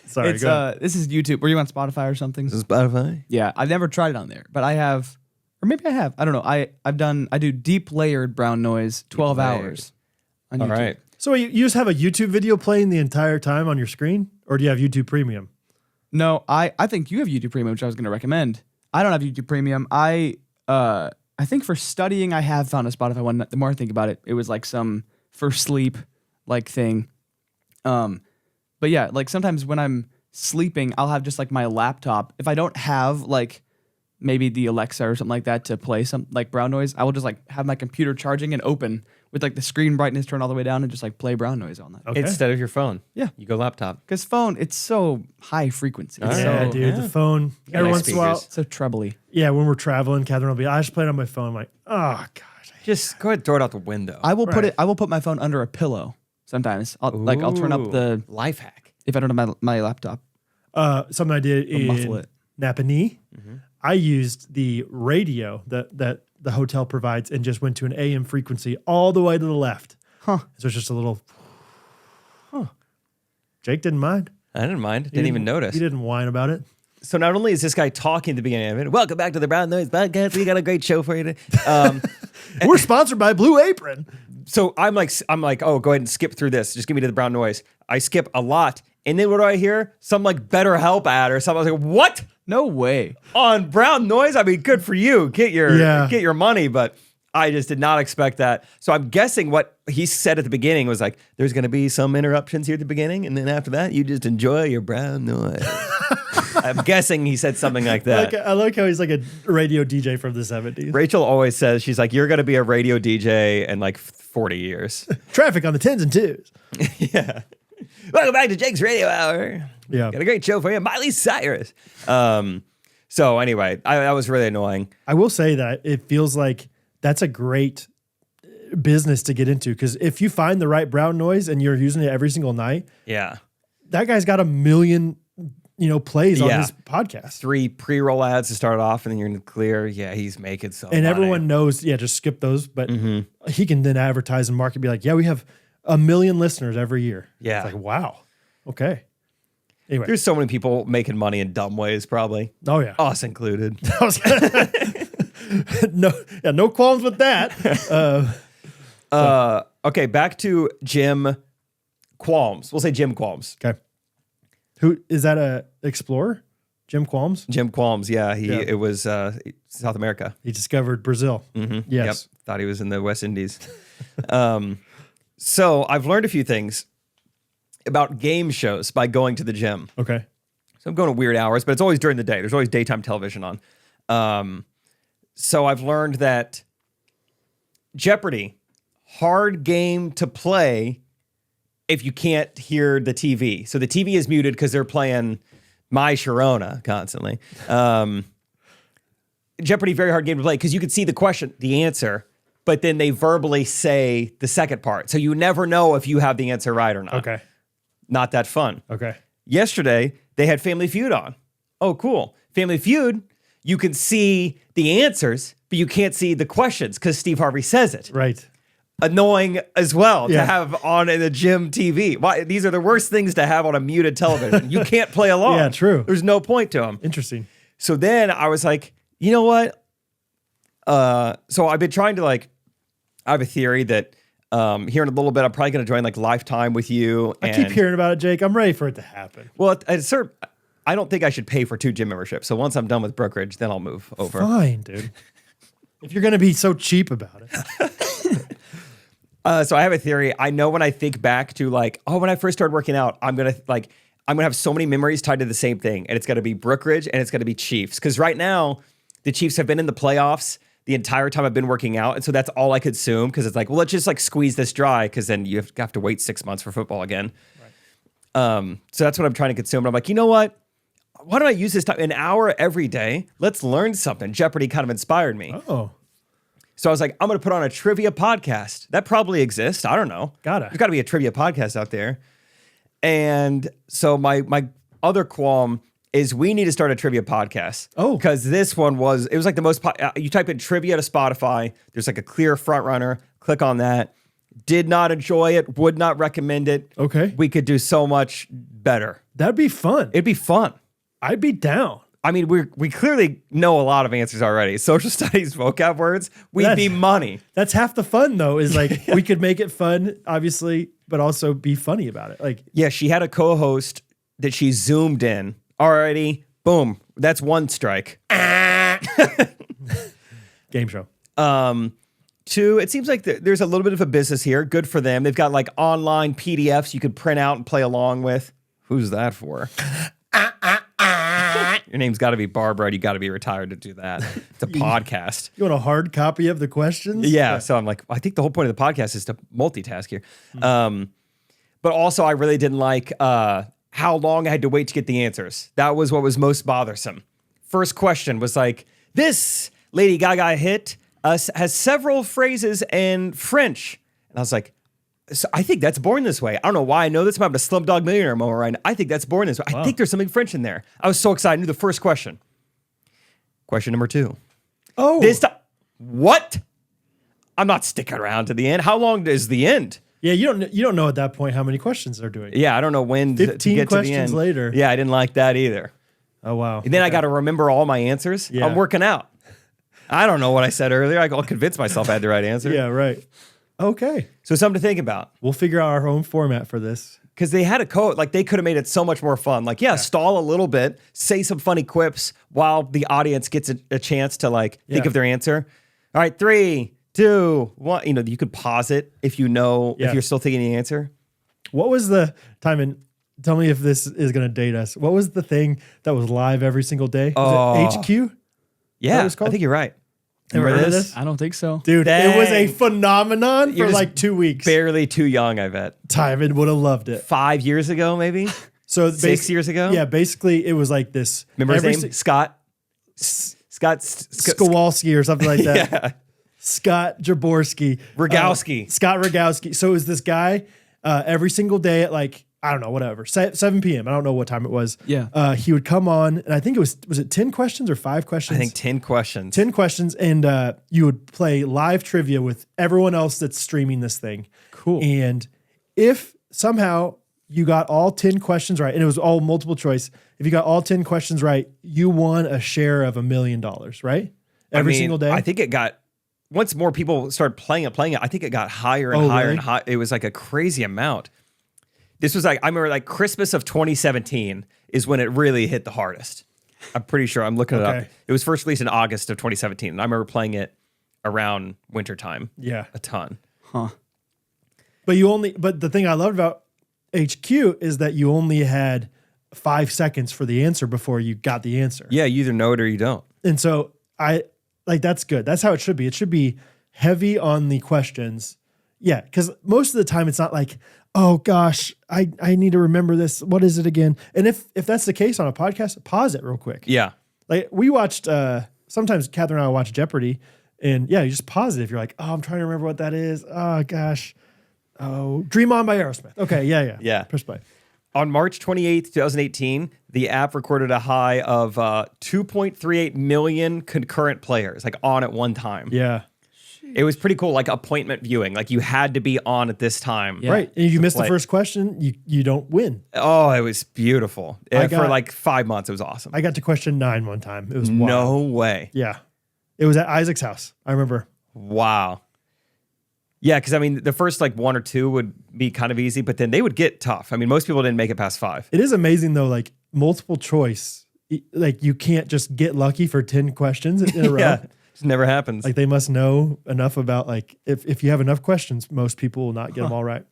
Sorry, It's go ahead. this is YouTube. Were you on Spotify or something? This is Spotify. Yeah, I've never tried it on there, but I have, or maybe I have. I don't know. I do deep layered brown noise, 12 layered. hours. On All YouTube. right. So you just have a YouTube video playing the entire time on your screen? Or do you have YouTube Premium? No, I think you have YouTube Premium, which I was going to recommend. I don't have YouTube Premium. I think for studying, I have found a Spotify one. The more I think about it, it was some for sleep thing. But yeah, sometimes when I'm sleeping, I'll have just my laptop. If I don't have maybe the Alexa or something like that to play some brown noise, I will just have my computer charging and open with the screen brightness turned all the way down and just play brown noise on that. Okay. Instead of your phone. Yeah. You go laptop. Because phone, it's so high frequency. It's Yeah, so, dude. The phone. Every nice once in a while. speakers. so trebly. Yeah, when we're traveling, Catherine will be, I just play it on my phone. I'm like, oh, gosh. Just go ahead and throw it out the window. I will put Right. I will put my phone under a pillow sometimes. I'll turn up Ooh, the life hack. if I don't have my laptop. Something I did I'll muffle in it. Napanee. I used the radio that the hotel provides and just went to an AM frequency all the way to the left. Huh. So it's just a little. Jake didn't mind. I didn't mind. Didn't even notice. He didn't whine about it. So not only is this guy talking at the beginning of it, welcome back to the Brown Noise Podcast. We got a great show for you today. We're sponsored by Blue Apron. So I'm like, oh, go ahead and skip through this. Just give me to the Brown Noise. I skip a lot. And then what do I hear? Some like BetterHelp ad or something. I was like, what? No way. On Brown Noise? I mean, good for you. Get your money, but I just did not expect that. So I'm guessing what he said at the beginning was like, there's going to be some interruptions here at the beginning, and then after that, you just enjoy your Brown Noise. I'm guessing he said something like that. I like how he's like a radio DJ from the 70s. Rachel always says, she's like, you're going to be a radio DJ in like 40 years. Traffic on the 10s and 2s. Yeah. Welcome back to Jake's Radio Hour. Yeah. Got a great show for you. Miley Cyrus. So anyway, that was really annoying. I will say that it feels like that's a great business to get into, because if you find the right brown noise and you're using it every single night, Yeah. that guy's got 1 million, plays on his podcast. 3 pre-roll ads to start off, and then you're in the clear. Yeah, he's making so And money. everyone knows, just skip those. But he can then advertise and market, be like, yeah, we have 1 million listeners every year. Yeah. It's like, wow. Okay. Anyway. There's so many people making money in dumb ways, probably. Oh, yeah. Us included. No qualms with that. Okay, back to Jim Qualms. We'll say Jim Qualms. Okay. Who is that? A explorer? Jim Qualms? Jim Qualms, yeah. It was South America. He discovered Brazil. Mm-hmm. Yes. Yep. Thought he was in the West Indies. So I've learned a few things about game shows by going to the gym. Okay. So I'm going at weird hours, but it's always during the day. There's always daytime television on. So I've learned that Jeopardy, hard game to play if you can't hear the TV. So the TV is muted because they're playing My Sharona constantly. Jeopardy, very hard game to play because you can see the question, the answer, but then they verbally say the second part. So you never know if you have the answer right or not. Okay. Not that fun. Okay. Yesterday, they had Family Feud on. Oh, cool. Family Feud, you can see the answers, but you can't see the questions because Steve Harvey says it. Right. Annoying as well to Yeah. have on in the gym TV. Why? These are the worst things to have on a muted television. You can't play along. Yeah, true. There's no point to them. Interesting. So then I was like, you know what? So I've been trying to I have a theory that here in a little bit, I'm probably going to join Lifetime with you. I keep hearing about it, Jake. I'm ready for it to happen. Well, I don't think I should pay for 2 gym memberships. So once I'm done with brokerage, then I'll move over. Fine, dude. If you're going to be so cheap about it. So I have a theory. I know when I think back to when I first started working out, I'm gonna have so many memories tied to the same thing, and it's gonna be Brookridge and it's gonna be Chiefs. Because right now, the Chiefs have been in the playoffs the entire time I've been working out, and so that's all I consume. Because it's well, let's just squeeze this dry, because then you have to wait 6 months for football again. Right. So that's what I'm trying to consume. But I'm like, you know what? Why don't I use this time? An hour every day. Let's learn something. Jeopardy kind of inspired me. Oh. So I was like, I'm going to put on a trivia podcast. That probably exists. I don't know. Gotta. There's got to be a trivia podcast out there. And so my other qualm is we need to start a trivia podcast. Oh. Because this one it was the most, you type in trivia to Spotify, there's a clear front runner. Click on that. Did not enjoy it. Would not recommend it. Okay. We could do so much better. That'd be fun. It'd be fun. I'd be down. I mean, we clearly know a lot of answers already. Social studies, vocab words, we'd be money. That's half the fun, though, is we could make it fun, obviously, but also be funny about it. Yeah, she had a co-host that she zoomed in already. Boom. That's one strike. Game show. 2, it seems like there's a little bit of a business here. Good for them. They've got online PDFs you could print out and play along with. Who's that for? Your name's got to be Barbara, and you got to be retired to do that. It's a podcast. You want a hard copy of the questions? Yeah. So I'm like, I think the whole point of the podcast is to multitask here. But also, I really didn't like how long I had to wait to get the answers. That was what was most bothersome. First question was this Lady Gaga hit has several phrases in French. And I was like, so I think that's born this way. I don't know why I know this. I'm having a Slumdog Millionaire moment right now. I think that's born this way. I think there's something French in there. I was so excited. I knew the first question. Question number 2. Oh, This time, what? I'm not sticking around to the end. How long is the end? yeah. You don't know at that point how many questions they're doing. Yeah, I don't know when to 15 get to the questions end. later. Yeah, I didn't like that either. Oh wow. And then I got to remember all my answers. Yeah. I'm working out. I don't know what I said earlier. I'll convince myself I had the right answer. Yeah, right. Okay. So something to think about. We'll figure out our own format for this. Because they had a code, like they could have made it so much more fun. Like, stall a little bit, say some funny quips while the audience gets a chance to think Yeah. of their answer. All right, 3, 2, 1. You know, you could pause it if you know, Yeah. if you're still thinking the answer. What was the time and tell me if this is going to date us. What was the thing that was live every single day? Was it HQ? Yeah, what it's called? I think you're right. Ever Remember heard of this? this? I don't think so. Dude, it was a Dang. phenomenon You're for just like 2 weeks. Barely too young, I bet. Timon would have loved it. 5 years ago, maybe? So 6 years ago? Yeah, basically it was like this. Remember his every name? Scott? Scott? Skowalski or something like that. Yeah. Scott Jaborski. Rogowski. Scott Rogowski. So it was this guy every single day at like, I don't know, whatever, 7 p.m. I don't know what time it was. Yeah. He would come on, and I think was it 10 questions or 5 questions? I think 10 questions. 10 questions, and you would play live trivia with everyone else that's streaming this thing. Cool. And if somehow you got all 10 questions right, and it was all multiple choice, if you got all 10 questions right, you won a share of $1 million, right? Every single day? I think it got, once more people started playing it, I think it got higher and Oh, higher really? and higher. It was like a crazy amount. This was like, I remember like Christmas of 2017 is when it really hit the hardest. I'm pretty sure. I'm looking it up. Okay. It was first released in August of 2017. And I remember playing it around wintertime Yeah. a ton. Huh. But the thing I loved about HQ is that you only had 5 seconds for the answer before you got the answer. Yeah, you either know it or you don't. And so that's good. That's how it should be. It should be heavy on the questions. Yeah, because most of the time it's not like, oh gosh, I need to remember this. What is it again? And if that's the case on a podcast, pause it real quick. Yeah. Like we watched, sometimes Catherine and I watch Jeopardy, and yeah, you just pause it if you're like, oh, I'm trying to remember what that is. Oh gosh. Oh, Dream On by Aerosmith. Okay, yeah. Yeah. Press play. On March 28th, 2018, the app recorded a high of 2.38 million concurrent players, like on at one time. Yeah. It was pretty cool, like appointment viewing. Like you had to be on at this time. Yeah. Right. And if you miss the play. first question, you don't win. Oh, it was beautiful. I For got- like 5 months, it was awesome. I got to question 9 one time. It was wild. No way. Yeah. It was at Isaac's house. I remember. Wow. Yeah, because I mean, the first like 1 or 2 would be kind of easy, but then they would get tough. I mean, most people didn't make it past 5. It is amazing though, like multiple choice. Like you can't just get lucky for 10 questions in a row. Yeah, it just never happens. Like they must know enough about like if you have enough questions, most people will not get them all right.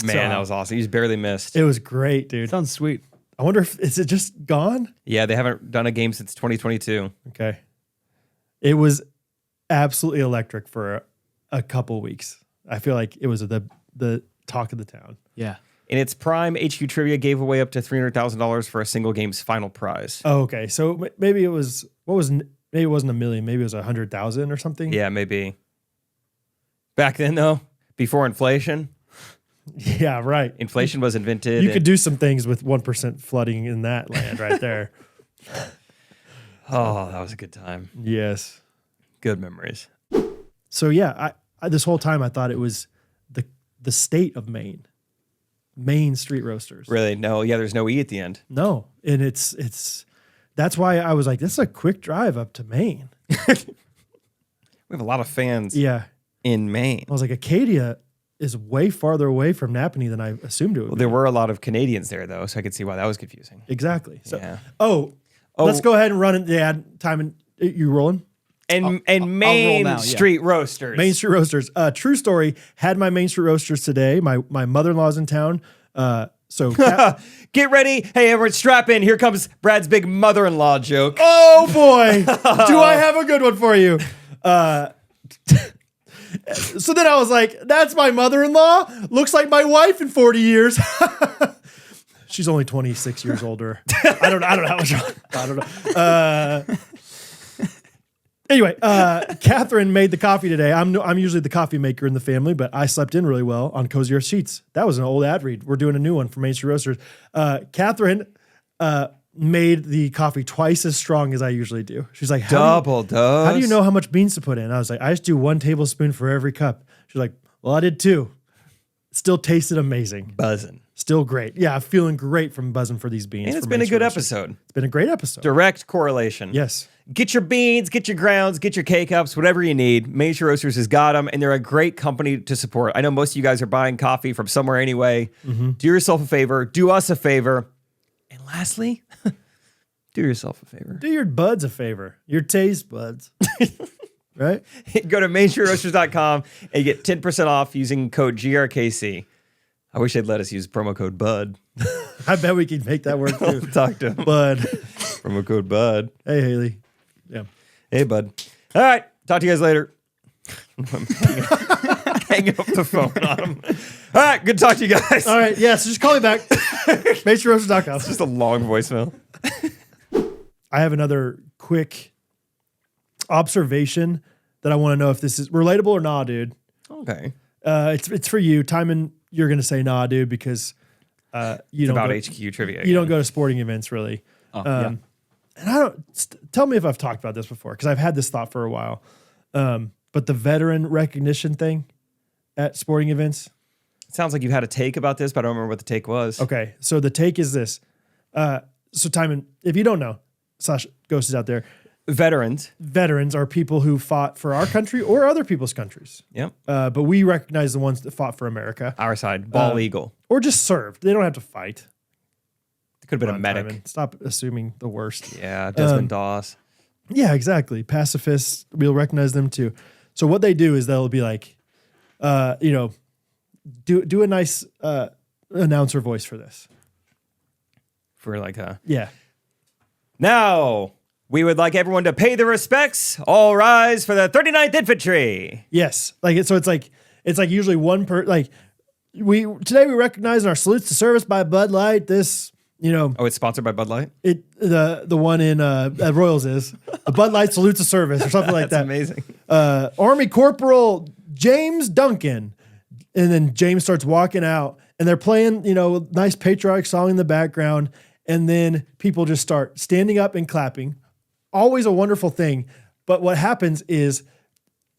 Man, so- that was awesome. You just barely missed. It was great, dude. Sounds sweet. I wonder if is it just gone? Yeah, they haven't done a game since 2022. Okay. It was absolutely electric for a couple weeks. I feel like it was the talk of the town. Yeah. In its prime, HQ Trivia gave away up to $300,000 for a single game's final prize. Oh, okay. So maybe it was maybe it wasn't $1 million, maybe it was 100,000 or something. Yeah, maybe. Back then, though, before inflation, Yeah, right. inflation was invented. You could do some things with 1% flooding in that land right there. Oh, that was a good time. Yes. Good memories. So yeah, I this whole time I thought it was the state of Maine. Maine Street Roasters. Really? No, yeah, there's no E at the end. No. And it's that's why I was like, this is a quick drive up to Maine. We have a lot of fans Yeah. in Maine. I was like, Acadia is way farther away from Napanee than I assumed it would Well, be. there were a lot of Canadians there, though, so I could see why that was confusing. Exactly. So Yeah. let's go ahead and run it. Yeah, Timon, you rolling? And roll Main now, yeah. Street Roasters. Main Street Roasters. True story. Had my Main Street Roasters today. My mother-in-law's in town. So Get ready. Hey, everyone, strap in. Here comes Brad's big mother-in-law joke. oh boy, do I have a good one for you? So then I was like, that's my mother-in-law. Looks like my wife in 40 years. She's only 26 years older. I don't know how much. I don't know. Anyway, Catherine made the coffee today. I'm usually the coffee maker in the family, but I slept in really well on Cozier Sheets. That was an old ad read. We're doing a new one for Main Street Roasters. Catherine made the coffee twice as strong as I usually do. She's like, Double dose. how do you know how much beans to put in? I was like, I just do 1 tablespoon for every cup. She's like, well, I did too. Still tasted amazing. Buzzing. Still great. Yeah, I'm feeling great from buzzing for these beans. And it's from been a Mace good Roasters. episode. It's been a great episode. Direct correlation. Yes. Get your beans, get your grounds, get your K-Cups, whatever you need. Major Roasters has got them, and they're a great company to support. I know most of you guys are buying coffee from somewhere anyway. Do yourself a favor. Do us a favor. And lastly, do yourself a favor. Do your buds a favor. Your taste buds. Right? Go to mainstreamroasters.com and get 10% off using code GRKC. I wish they'd let us use promo code BUD. I bet we can make that work too. Talk to them. Bud. Promo code BUD. Hey, Haley. Yeah. Hey, bud. All right. Talk to you guys later. Hang up the phone on them. All right. Good to talk to you guys. All right. Yeah. So just call me back. MaceRoasters.com. It's just a long voicemail. I have another quick observation that I want to know if this is relatable or not, dude. Okay. It's for you. Timon, you're going to say nah, dude, because you don't About go, HQ trivia. you don't go to sporting events really. Yeah. And I don't tell me if I've talked about this before because I've had this thought for a while. But the veteran recognition thing at sporting events. It sounds like you had a take about this, but I don't remember what the take was. Okay, so the take is this. So Timon, if you don't know, Sasha Ghost is out there. Veterans. Veterans are people who fought for our country or other people's countries. Yep. But we recognize the ones that fought for America Our side. Ball eagle. or just served. They don't have to fight. It could have been a Come on, medic. Timon. Stop assuming the worst. Yeah. Desmond Doss. Yeah, exactly. Pacifists, we'll recognize them too. So what they do is they'll be like, do a nice announcer voice for this. For like a. Yeah. Now, we would like everyone to pay their respects. All rise for the 39th Infantry. Yes. It's like usually one today we recognize our salutes to service by Bud Light. This, Oh, it's sponsored by Bud Light? the one in at Royals is the Bud Light salute to service or something like That's that. amazing. Army Corporal James Duncan. And then James starts walking out and they're playing, nice patriotic song in the background. And then people just start standing up and clapping. Always a wonderful thing. But what happens is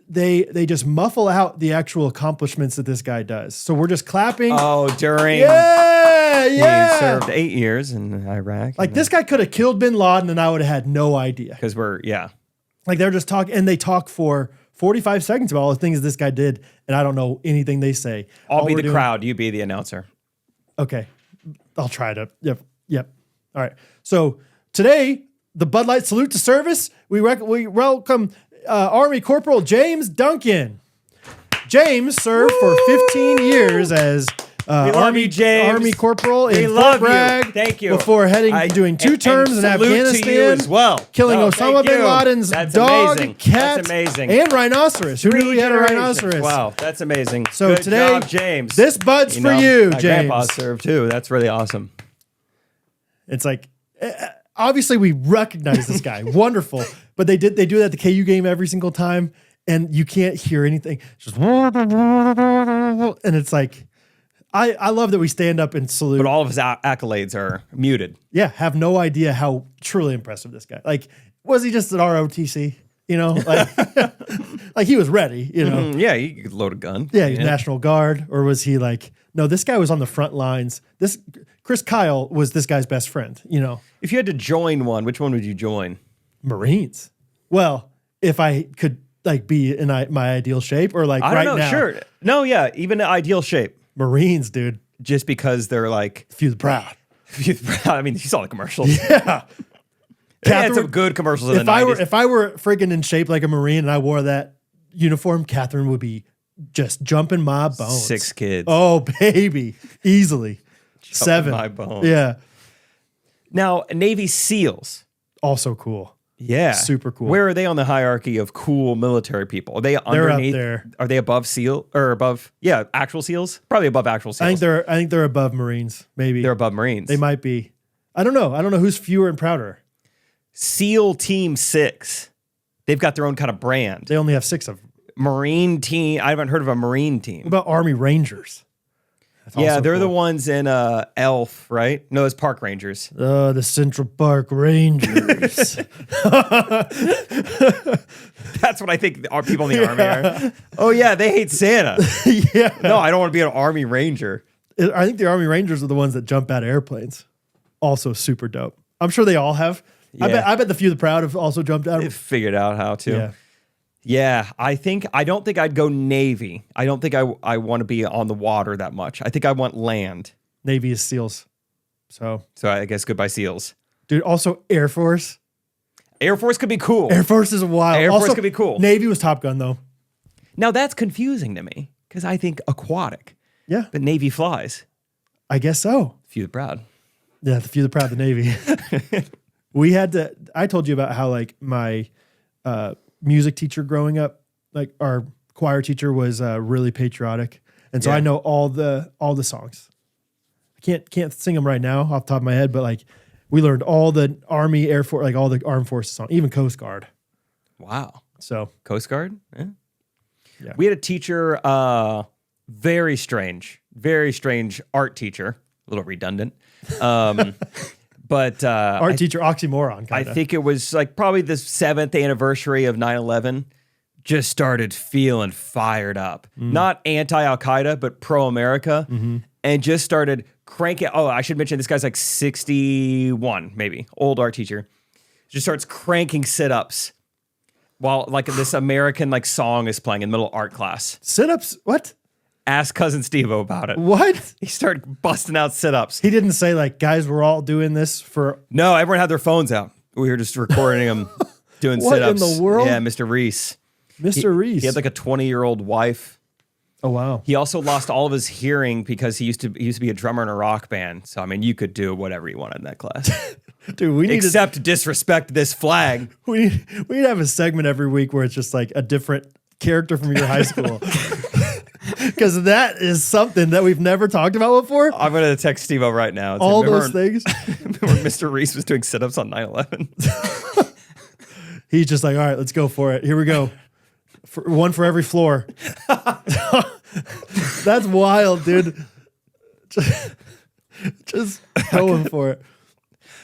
they just muffle out the actual accomplishments that this guy does. So we're just clapping. Oh, during. Yeah. He served 8 years in Iraq. Like this guy could have killed bin Laden and I would have had no idea. Because Like they're just talking and they talk for 45 seconds about all the things this guy did. And I don't know anything they say. I'll be All the we're doing- crowd. You be the announcer. Okay. I'll try to. Yep. All right. So today, the Bud Light salute to service. We welcome Army Corporal James Duncan. James served for 15 years as love you, James. Army Corporal We in love Fort Bragg. you. Thank you. Before doing two terms in salute to you Afghanistan, as well. killing No, Osama thank bin you. Laden's That's dog, amazing. cat, That's amazing. and rhinoceros. Who knew we had a rhinoceros? Wow, that's amazing. So Good today, job, James. this Bud's for you, my James. grandpa served too. That's really awesome. It's like, obviously we recognize this guy, wonderful, but they do that at the KU game every single time, and you can't hear anything. It's just, and it's like, I love that we stand up and salute. But all of his accolades are muted. Yeah, have no idea how truly impressive this guy. Like, was he just an ROTC? Like he was ready. Yeah, you could load a gun. Yeah, he's National Guard, or was he like? No, this guy was on the front lines. This Chris Kyle was this guy's best friend. If you had to join one, which one would you join? Marines. Well, if I could be in my ideal shape, or like I right don't know. now, Sure. No, yeah, even in ideal shape. Marines, dude. Just because they're like, Few the proud. I mean, you saw the commercials. Yeah. They had Catherine- some good commercials in If the I 90s. were friggin' in shape like a Marine and I wore that uniform, Catherine would be just jumping my bones. 6 kids. Oh, baby. Easily. 7. my bones. Yeah. Now, Navy SEALs. Also cool. Yeah. Super cool. Where are they on the hierarchy of cool military people? Are they They're up underneath? there. Are they above SEAL or above? Yeah, actual SEALs? Probably above actual SEAls. I think they're above Marines. Maybe they're above Marines. They might be. I don't know. I don't know who's fewer and prouder. SEAL Team 6. They've got their own kind of brand. They only have 6 of them. Marine team. I haven't heard of a Marine What team. about Army Rangers? Yeah, also they're the cool. ones in Elf, right? No, it's Park Rangers. The Central Park Rangers. That's what I think our people in the army are. Oh yeah, they hate Santa. Yeah. No, I don't want to be an Army Ranger. I think the Army Rangers are the ones that jump out of airplanes. Also super dope. I'm sure they all have. Yeah. I bet the Few the Proud have also jumped out They of. figured out how to. Yeah. Yeah, I don't think I'd go Navy. I don't think I want to be on the water that much. I think I want land. Navy is SEALs. So, I guess goodbye SEALs. dude, also Air Force. Air Force could be cool. Air Force is wild. Air Force Also, could be cool. Navy was Top Gun though. Now that's confusing to me because I think aquatic, Yeah, but Navy flies. I guess so. Few the proud. Yeah, the Few the Proud, the Navy. We had to. I told you about how like my music teacher growing up, like our choir teacher was really patriotic, and so Yeah. I know all the songs. I can't sing them right now off the top of my head, but like we learned all the Army, Air Force, like all the Armed Forces songs, even Coast Guard. Wow. So Coast Guard? Yeah. We had a teacher, very strange art teacher, a little redundant. But art teacher oxymoron. I Kinda. think it was like probably the 7th anniversary of 9/11. Just started feeling fired up. Not anti-Al-Qaeda, but pro-America. And just started cranking. Oh, I should mention this guy's like 61, maybe. Old art teacher. Just starts cranking sit-ups while like this American like song is playing in middle art class. Sit-ups. What? Ask cousin Steve-O about it. What? He started busting out sit-ups. He didn't say like, guys, we're all doing this for. No, everyone had their phones out. We were just recording him doing What in sit-ups. the world? Yeah, Mr. Reese. Mr. Reese. He had like a 20-year-old wife. oh wow. He also lost all of his hearing because he used to be a drummer in a rock band. So I mean, you could do whatever you wanted in that class, Dude, we need to. except disrespect this flag. We need to have a segment every week where it's just like a different character from your high school. Because that is something that we've never talked about before. I'm gonna text Steve-O right now. and say, All remember- those things. Remember Mr. Reese was doing sit-ups on 9/11? He's just like, all right, let's go for it. Here we go. One for every floor. That's wild, dude. Just going for it.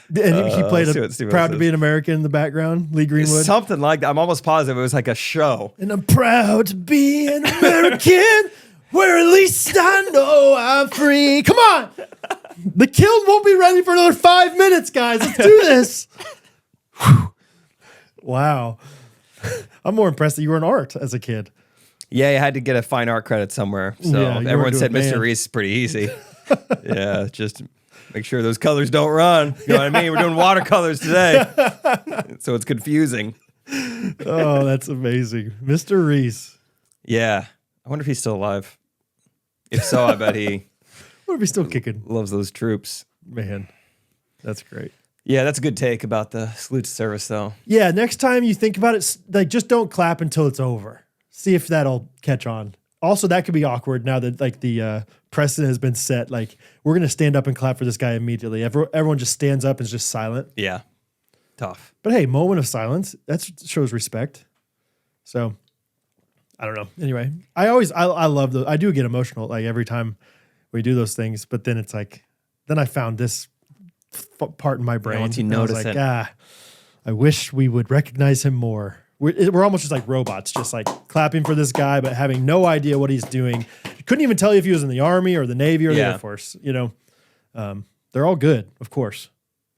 And he played let's see what Steve-O Proud to says. Be an American in the background, Lee Greenwood. Something like that. I'm almost positive it was like a show. And I'm proud to be an American, where at least I know I'm free. Come on. The kiln won't be ready for another 5 minutes, guys. Let's do this. Whew. Wow. I'm more impressed that you were in art as a kid. Yeah, you had to get a fine art credit somewhere. So Yeah, you everyone were said doing Mr. man. Reese is pretty easy. Yeah, just make sure those colors don't run. You know what I mean? We're doing watercolors today. So it's confusing. Oh, that's amazing. Mr. Reese. Yeah. I wonder if he's still alive. If so, I bet he What if he's still kicking? loves those troops. Man, that's great. Yeah, that's a good take about the salute to service, though. Yeah, next time you think about it, like just don't clap until it's over. See if that'll catch on. Also, that could be awkward now that like the precedent has been set. Like we're gonna stand up and clap for this guy immediately. Everyone just stands up and is just silent. Yeah. Tough. But hey, moment of silence, that shows respect. So I don't know. Anyway, I love those. I do get emotional like every time we do those things. But then it's like, then I found this part in my brain. once you and I was notice like, it. I wish we would recognize him more. We're almost just like robots, just like clapping for this guy, but having no idea what he's doing. Couldn't even tell you if he was in the Army or the Navy or the Yeah. Air Force. You know, they're all good, of course.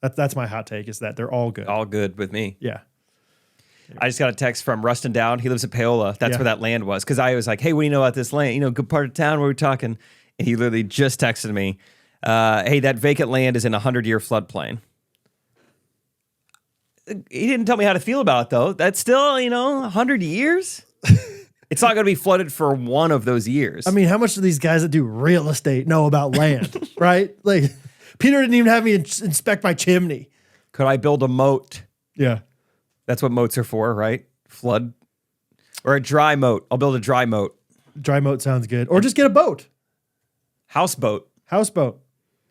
That's my hot take is that they're all good. All good with me. Yeah. I just got a text from Rustin Down. He lives in Paola. That's Yeah. where that land was. Because I was like, hey, what do you know about this land? You know, good part of town. Where we talking? And he literally just texted me, hey, that vacant land is in a 100-year floodplain. He didn't tell me how to feel about it, though. That's still, 100 years? It's not going to be flooded for one of those years. I mean, how much do these guys that do real estate know about land, right? Like, Peter didn't even have me inspect my chimney. could I build a moat? Yeah. That's what moats are for, right? Flood. Or a dry moat. I'll build a dry moat. Dry moat sounds good. Or just get a boat. Houseboat. Houseboat.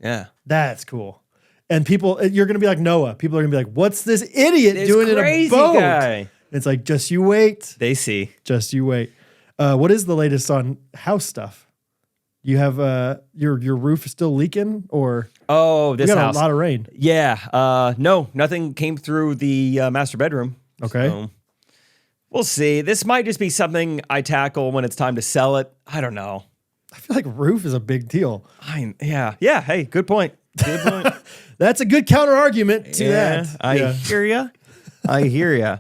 Yeah. That's cool. And people, you're going to be like Noah. People are going to be like, what's this idiot This doing in a crazy boat? guy. It's like, just you wait. They see. Just you wait. What is the latest on house stuff? You have your roof is still leaking, or Oh, we this got house. a lot of rain. Yeah. No, nothing came through the master bedroom. Okay. So we'll see. This might just be something I tackle when it's time to sell it. I don't know. I feel like roof is a big deal. Yeah. Hey, good point. Good point. That's a good counter argument to Yeah, that. I hear ya. I hear ya.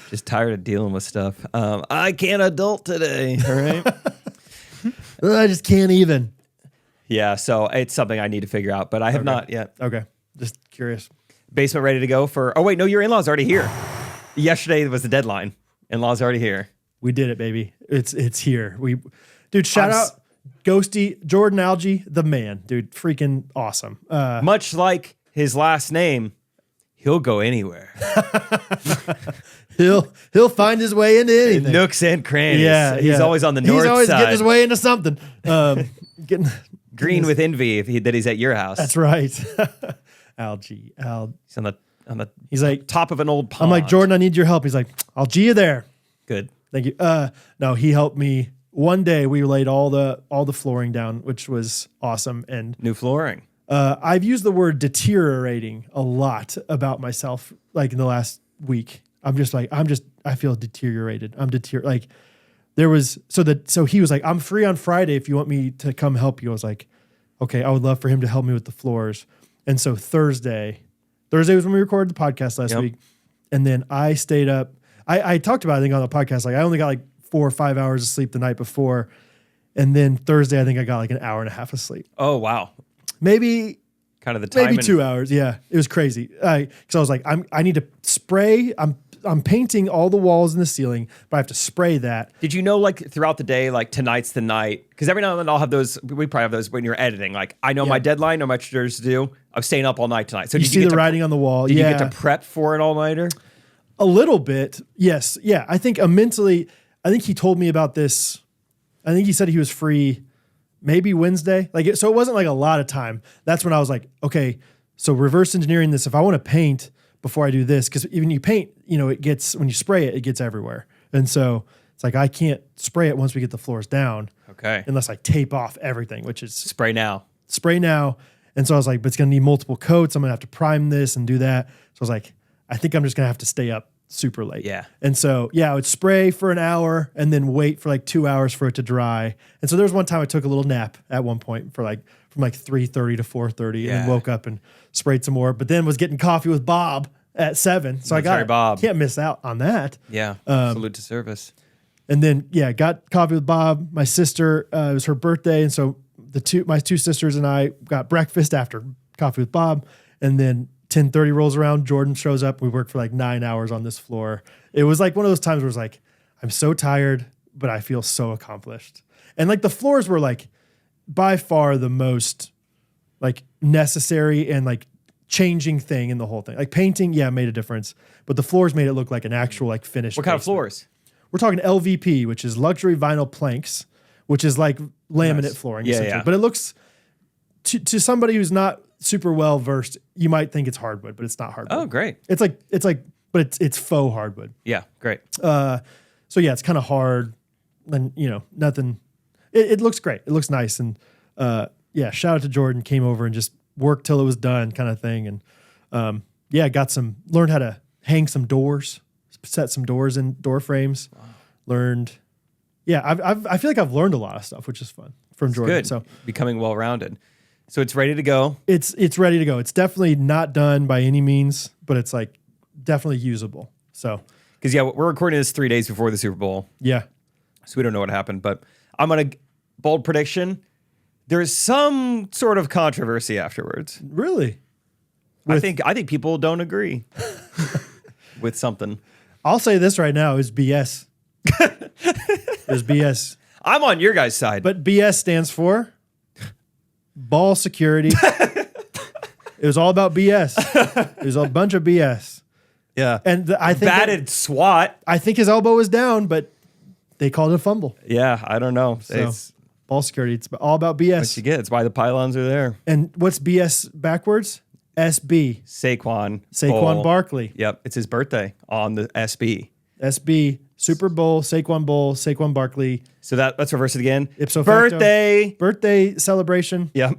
Just tired of dealing with stuff. I can't adult today. All right. I just can't even. Yeah. So it's something I need to figure out, but I have not yet. Okay, just curious. Basement ready to go for. Oh wait, no, your in-laws already here. Yesterday was the deadline. In-laws already here. We did it, baby. It's here. Dude, shout I'm out Ghosty Jordan Algie, the man, dude. Freaking awesome. Much like his last name, he'll go anywhere. He'll find his way into anything. Nooks and crannies. Yeah, He's always on the north He's always side. getting his way into something. Getting Green with envy that he's at your house. That's right. Algie. He's on the He's like, top of an old pond. I'm like, Jordan, I need your help. He's like, I'll G you there. Good. Thank you. No, he helped me. One day we laid all the flooring down, which was awesome. And New flooring. I've used the word deteriorating a lot about myself, like in the last week. I feel deteriorated. So he was like, I'm free on Friday if you want me to come help you. I was like, okay, I would love for him to help me with the floors. And so Thursday was when we recorded the podcast last week. And then I stayed up. I talked about it, I think, on the podcast. Like I only got like 4 or 5 hours of sleep the night before. And then Thursday, I think I got like an hour and a half of sleep. Oh, wow. Maybe Kind of the time. maybe 2 hours. Yeah, it was crazy. Because I was like, I need to spray. I'm painting all the walls and the ceiling, but I have to spray that. Did you know, like, throughout the day, like, tonight's the night? Because every now and then I'll have those. We probably have those when you're editing. Like, I know my deadline, know my chores to do. I'm staying up all night tonight. So You did see you get the to, writing on the wall. Did Yeah, you get to prep for an all-nighter? a little bit. Yes. Yeah. I think mentally, I think he told me about this. I think he said he was free maybe Wednesday. So it wasn't like a lot of time. That's when I was like, okay, so reverse engineering this. If I want to paint before I do this, because even you paint, it gets, when you spray it, it gets everywhere. And so it's like, I can't spray it once we get the floors down. Okay. Unless I tape off everything, which is Spray now. And so I was like, but it's going to need multiple coats. I'm going to have to prime this and do that. So I was like, I think I'm just going to have to stay up super late. Yeah. And so, I would spray for an hour and then wait for like 2 hours for it to dry. And so there was one time I took a little nap at one point for like, from like 3:30 to 4:30 and then woke up and sprayed some more, but then was getting coffee with Bob at 7. So I got Bob. Can't miss out on that. Yeah. Salute to service. And then, got coffee with Bob. My sister, it was her birthday. And so my two sisters and I got breakfast after coffee with Bob. And then 10:30 rolls around. Jordan shows up. We worked for like 9 hours on this floor. It was like one of those times where it was like, I'm so tired, but I feel so accomplished. And like the floors were like by far the most like necessary and like changing thing in the whole thing. Like painting, made a difference, but the floors made it look like an actual like finished. What kind of basement. floors? We're talking LVP, which is luxury vinyl planks, which is like laminate flooring, essentially. Yeah. But it looks to somebody who's not super well versed, you might think it's hardwood, but it's not hardwood. Oh, great. It's like, but it's faux hardwood. Yeah, great. So it's kind of hard, and nothing. It looks great. It looks nice, and shout out to Jordan. Came over and just worked till it was done, kind of thing, and learned how to hang some doors, set some doors in door frames. Wow. Learned, I feel like I've learned a lot of stuff, which is fun from Jordan. Good. So Becoming well-rounded. So it's ready to go. It's ready to go. It's definitely not done by any means, but it's like definitely usable. So because we're recording this 3 days before the Super Bowl. Yeah. So we don't know what happened, but I'm gonna bold prediction. There's some sort of controversy afterwards. Really? I think people don't agree with something. I'll say this right now is BS. There's BS. I'm on your guys' side. But BS stands for ball security. It was all about BS. It was a bunch of BS. Yeah. And I think batted SWAT. I think his elbow was down, but they called it a fumble. Yeah, I don't know. So, It's ball security. It's all about BS. what you get. It's why the pylons are there. And what's BS backwards? SB. Saquon Saquon Bowl. Barkley. Yep. It's his birthday on the SB. SB Super Bowl, Saquon Barkley. So let's reverse it again. Ipso facto. Birthday celebration. Yeah.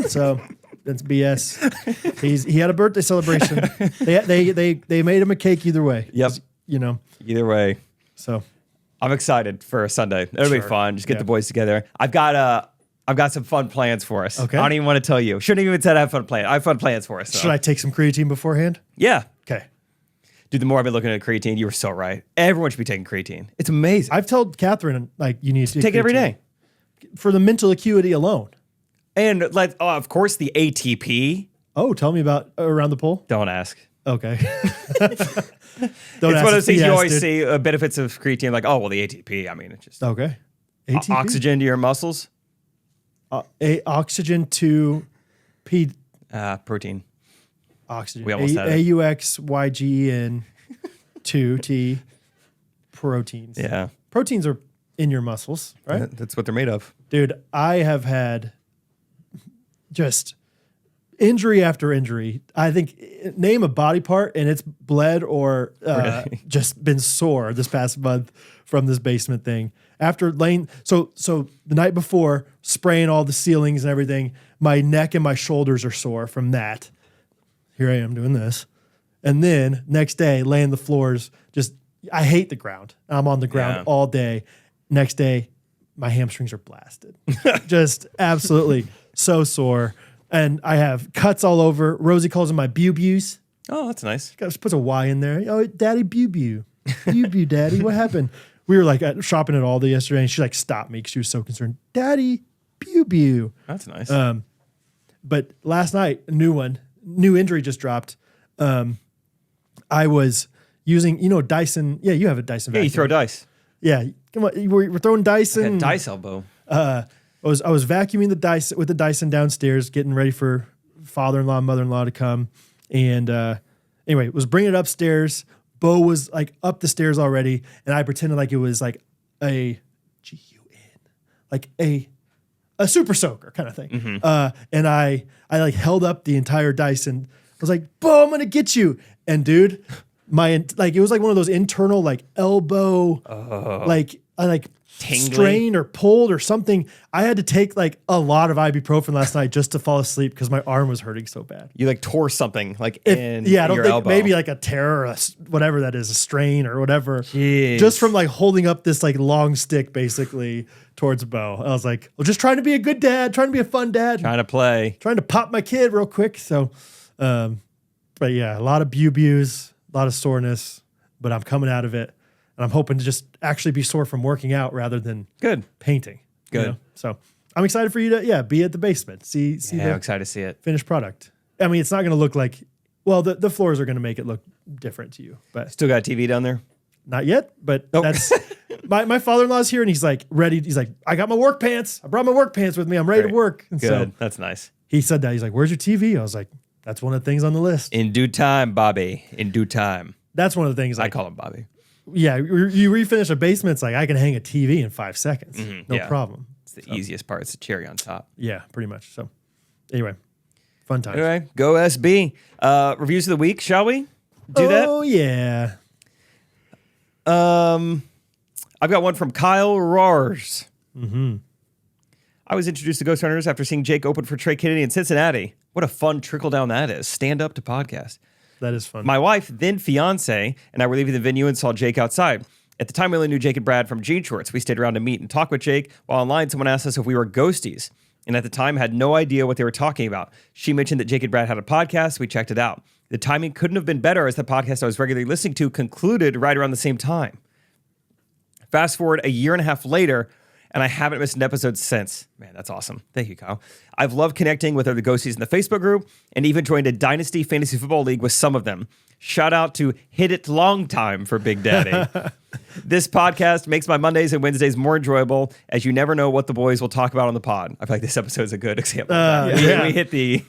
So that's BS. He had a birthday celebration. They made him a cake either way. Yep. You know. Either way. So I'm excited for Sunday. It'll be fun. Just get the boys together. I've got some fun plans for us. Okay. I don't even want to tell you. Shouldn't even said I have fun plans. I have fun plans for us. So. Should I take some creatine beforehand? Yeah. Okay. Dude, the more I've been looking at creatine, you were so right. Everyone should be taking creatine. It's amazing. I've told Catherine, like, you need to take it every day. For the mental acuity alone. And, of course, the ATP. Oh, tell me about Around the Pole. Don't ask. Okay. It's one of those things you always see benefits of creatine, like, oh, well, the ATP. I mean, it's just okay. ATP? Oxygen to your muscles. Oxygen to protein. Oxygen. We almost said it. AUXYGEN 2T proteins. Yeah. Proteins are in your muscles, right? That's what they're made of. Dude, I have had just injury after injury. I think name a body part and it's bled or Really? just been sore this past month from this basement thing. After laying, so the night before, spraying all the ceilings and everything, my neck and my shoulders are sore from that. Here I am doing this. And then next day, laying the floors, I hate the ground. I'm on the ground all day. Next day, my hamstrings are blasted. Just absolutely so sore. And I have cuts all over. Rosie calls them my bew-bews. Oh, that's nice. Just puts a Y in there. Oh, Daddy bew-bew. Bew-bew, Daddy. What happened? We were like shopping at Aldi yesterday, and she like stopped me because she was so concerned. Daddy bew-bew. That's nice. But last night, a new injury just dropped. I was using, Dyson. Yeah, you have a Dyson vacuum. You throw dice. Yeah, come on. We're throwing Dyson. Like a dice elbow. I was vacuuming the Dyson with the Dyson downstairs, getting ready for father-in-law and mother-in-law to come. And anyway, was bringing it upstairs. Bo was like up the stairs already, and I pretended like it was like a GUN, like a super soaker kind of thing. Mm-hmm. And I like held up the entire Dyson. I was like, Bo, I'm gonna get you. And dude, it was like one of those internal like elbow, Tingly. strained or pulled or something. I had to take like a lot of ibuprofen last night just to fall asleep because my arm was hurting so bad. You like tore something like I don't think elbow. maybe like a tear or whatever that is, a strain or whatever. Jeez. Just from like holding up this like long stick basically towards Bo. I was like, well, just trying to be a good dad, trying to be a fun dad, trying to play, trying to pop my kid real quick. So, but yeah, a lot of bew-bews, a lot of soreness, but I'm coming out of it. And I'm hoping to just actually be sore from working out rather than painting. Good. So I'm excited for you to be at the basement. See I'm the excited to see it. finished product. I mean, it's not going to look like, well, the floors are going to make it look different to you, but Still got a TV down there? not yet. But that's my father-in-law's here and he's like ready. He's like, I got my work pants. I brought my work pants with me. I'm ready to work. And Good. so That's nice. he said that. He's like, where's your TV? I was like, that's one of the things on the list. In due time, Bobby. In due time. That's one of the things I call him Bobby. Yeah, you refinish a basement, it's like I can hang a TV in 5 seconds. No problem. It's the easiest part. It's the cherry on top. Yeah, pretty much. So anyway, fun times. Anyway, go SB. Reviews of the week, shall we? Do that? Oh, yeah. I've got one from Kyle Rars. I was introduced to Ghostrunners after seeing Jake open for Trey Kennedy in Cincinnati. What a fun trickle down that is. Stand up to podcast. That is fun. My wife, then fiance, and I were leaving the venue and saw Jake outside. At the time, we only knew Jake and Brad from Jean Shorts. We stayed around to meet and talk with Jake. While online, someone asked us if we were ghosties, and at the time, had no idea what they were talking about. She mentioned that Jake and Brad had a podcast. We checked it out. The timing couldn't have been better as the podcast I was regularly listening to concluded right around the same time. Fast forward a year and a half later, and I haven't missed an episode since. Man, that's awesome. Thank you, Kyle. I've loved connecting with other ghosties in the Facebook group and even joined a Dynasty Fantasy Football League with some of them. Shout out to Hit It Long Time for Big Daddy. This podcast makes my Mondays and Wednesdays more enjoyable as you never know what the boys will talk about on the pod. I feel like this episode is a good example of that. Yeah. We hit the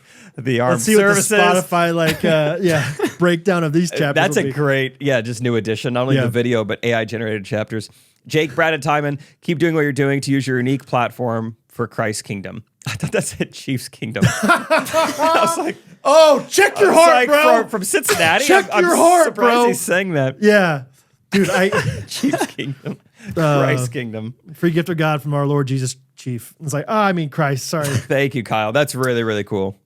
armed Let's see services. what the Spotify breakdown of these chapters That's will a be. great, just new addition. Not only the video, but AI-generated chapters. Jake, Brad, and Timon, keep doing what you're doing to use your unique platform for Christ's kingdom. I thought that said Chiefs Kingdom. I was like, oh, check your heart, bro. From Cincinnati? Check I'm your heart, surprised bro. he's saying that. Yeah. Dude, Chief's Kingdom. Christ's Kingdom. free gift of God from our Lord Jesus Chief. It's like, I mean Christ, sorry. Thank you, Kyle. That's really, really cool.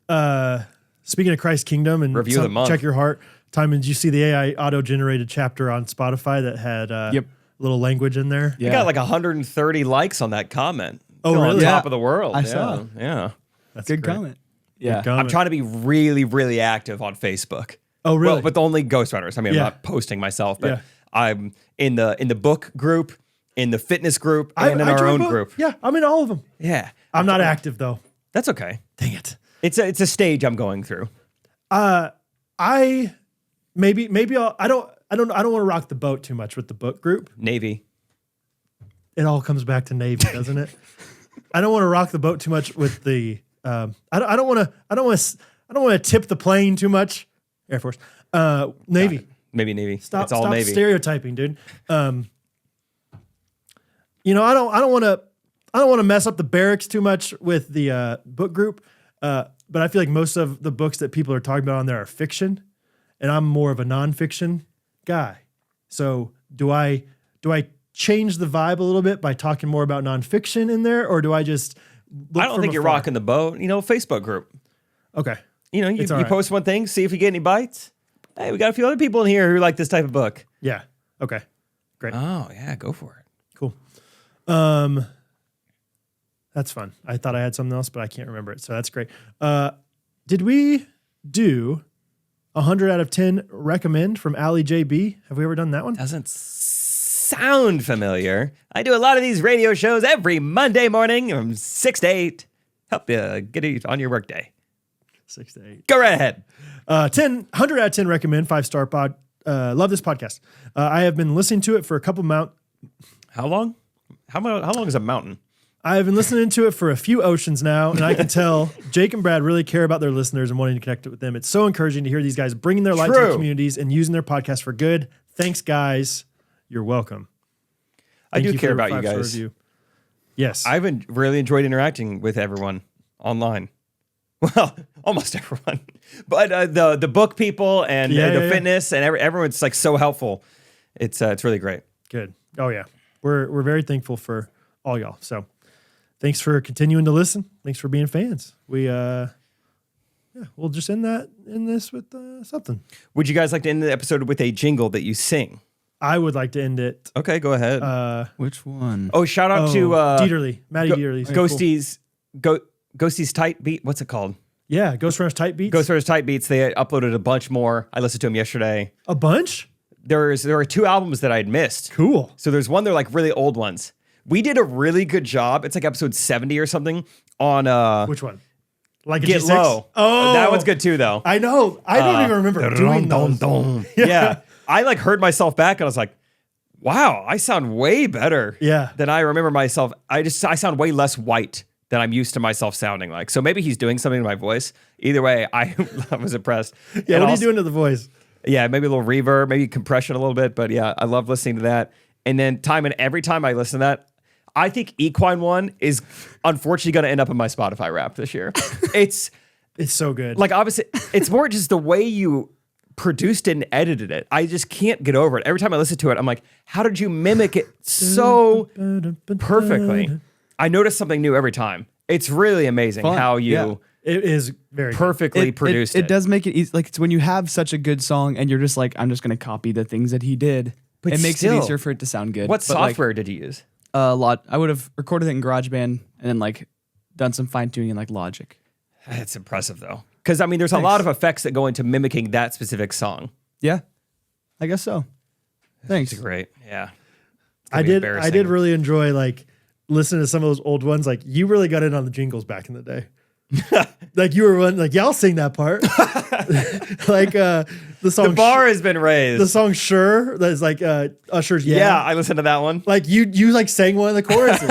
Speaking of Christ's Kingdom and Review of the month. check your heart. Timon, did you see the AI auto-generated chapter on Spotify that had little language in there? I got like 130 likes on that comment. Oh, Still really? On top Yeah. of the world. I yeah. saw. Yeah. That's Good great. comment. Yeah. comment. I'm trying to be really, really active on Facebook. Oh, really? Well, with only Ghostrunners. I mean, Yeah. I'm not posting myself, but Yeah. I'm in the book group, in the fitness group, and in I our joined own both. group. Yeah, I'm in all of them. Yeah. I'm not active though. That's okay. Dang it. It's a stage I'm going through. I maybe I don't want to rock the boat too much with the book group. Navy. It all comes back to Navy, doesn't it? I don't want to rock the boat too much with the. I don't want to tip the plane too much. Air Force, Navy. Maybe Navy. It's all stop Navy. stereotyping, dude. I don't want to mess up the barracks too much with the book group. But I feel like most of the books that people are talking about on there are fiction, and I'm more of a nonfiction guy. So do I change the vibe a little bit by talking more about nonfiction in there, or do I just? Look I don't from think you're afar? rocking the boat. Facebook group. Okay. You It's all you right. post one thing, see if you get any bites. Hey, we got a few other people in here who like this type of book. Yeah. Okay. Great. Oh, yeah, go for it. Cool. That's fun. I thought I had something else, but I can't remember it. So that's great. Did we do 100 out of 10 recommend from Ali JB? Have we ever done that one? Doesn't sound familiar. I do a lot of these radio shows every Monday morning from 6 to 8. Help you get it on your workday. 6 to 8. Go right ahead. 100 out of 10 recommend, 5-star pod. Love this podcast. I have been listening to it for a couple How long? How long is a mountain? I've been listening to it for a few oceans now, and I can tell Jake and Brad really care about their listeners and wanting to connect with them. It's so encouraging to hear these guys bringing their light to the True. communities and using their podcast for good. Thanks, guys. You're welcome. I do Thank care for the about you 5-star guys. review. Yes. I've really enjoyed interacting with everyone online. Well, almost everyone, but the book people and the fitness and everyone's like so helpful. It's really great. Good. Oh yeah, we're very thankful for all y'all. So thanks for continuing to listen. Thanks for being fans. We'll just end this with something. Would you guys like to end the episode with a jingle that you sing? I would like to end it. Okay, go ahead. Which one? Oh, shout out to Dieterle, Maddie Dieterle. Ghostie's Tight Beat. What's it called? Yeah, Ghostrunners Tight Beats. Ghostrunners Tight Beats. They uploaded a bunch more. I listened to them yesterday. A bunch? There are 2 albums that I had missed. Cool. So there's one, they're like really old ones. We did a really good job. It's like episode 70 or something on Which one? Like a Get G6? Low. Oh, that one's good too, though. I know. I don't even remember doing those. Yeah. I like heard myself back and I was like, wow, I sound way better Yeah. than I remember myself. I sound way less white than I'm used to myself sounding like. So maybe he's doing something to my voice. Either way, I was impressed. Yeah. And What are you also- doing to the voice? Yeah, maybe a little reverb, maybe compression a little bit. But yeah, I love listening to that. And then every time I listen to that, I think Equine One is unfortunately going to end up in my Spotify rap this year. It's so good. like, obviously, it's more just the way you produced it and edited it. I just can't get over it. Every time I listen to it, I'm like, how did you mimic it so perfectly? I notice something new every time. It's really amazing Fun. how you Yeah. It is very good. perfectly produced it. It does make it easy. Like, it's when you have such a good song and you're just like, I'm just going to copy the things that he did. But it makes still, it easier for it to sound good. What But, like, software did you use? a lot. I would have recorded it in GarageBand and then like done some fine tuning in like Logic. That's impressive, though. Because, I mean, there's a lot of effects that go into mimicking that specific song. Yeah, I guess so. Thanks. It's great. Yeah. I did really enjoy like listening to some of those old ones. Like you really got in on the jingles back in the day. Like you were one like y'all sing that part. Like the song The bar has been raised. the song Sure that's like Usher's yeah, I listened to that one. Like you like sang one of the choruses.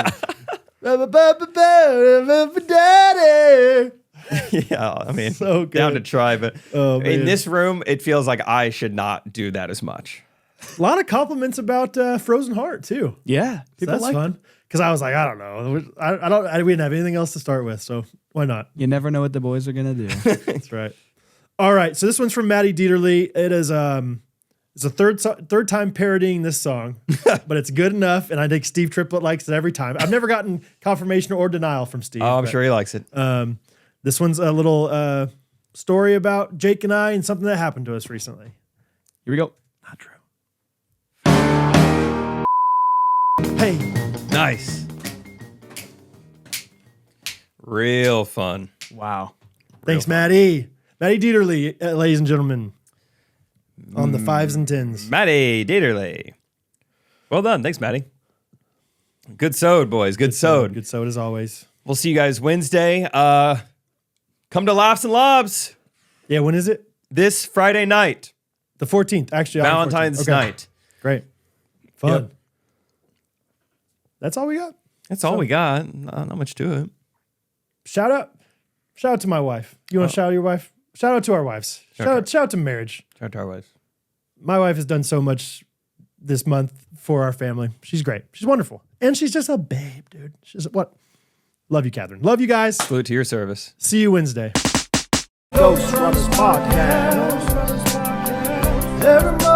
Daddy. Yeah, I mean, So good. down to try, but Oh, in man. this room, it feels like I should not do that as much. A lot of compliments about Frozen Heart too. Yeah, So people that's like. fun. Because I was like, I don't know. We didn't have anything else to start with, so why not? You never know what the boys are gonna do. That's right. All right. So this one's from Maddie Dieterle. It is It's the third time parodying this song, but it's good enough, and I think Steve Triplett likes it every time. I've never gotten confirmation or denial from Steve. Oh, I'm sure he likes it. This one's a little story about Jake and I and something that happened to us recently. Here we go. Not true. Hey. Nice. Real fun. Wow. Thanks, Maddie. Maddie Dieterle, ladies and gentlemen, on the 5s and 10s. Maddie Dieterle. Well done. Thanks, Maddie. Good sewed, boys. Good sewed. Good sewed as always. We'll see you guys Wednesday. Come to Laughs and Lobs Yeah, when is it? this Friday night. The 14th, actually. Valentine's Okay. night. Great. Fun. Yep. That's all we got. That's all we got. Not much to it. Shout out to my wife. You want to shout out your wife? Shout out to our wives. Shout out to marriage. Shout out to our wives. My wife has done so much this month for our family. She's great. She's wonderful. And she's just a babe, dude. She's what? Love you, Catherine. Love you guys. Salute to your service. See you Wednesday. Ghostrunners Podcast. Everybody.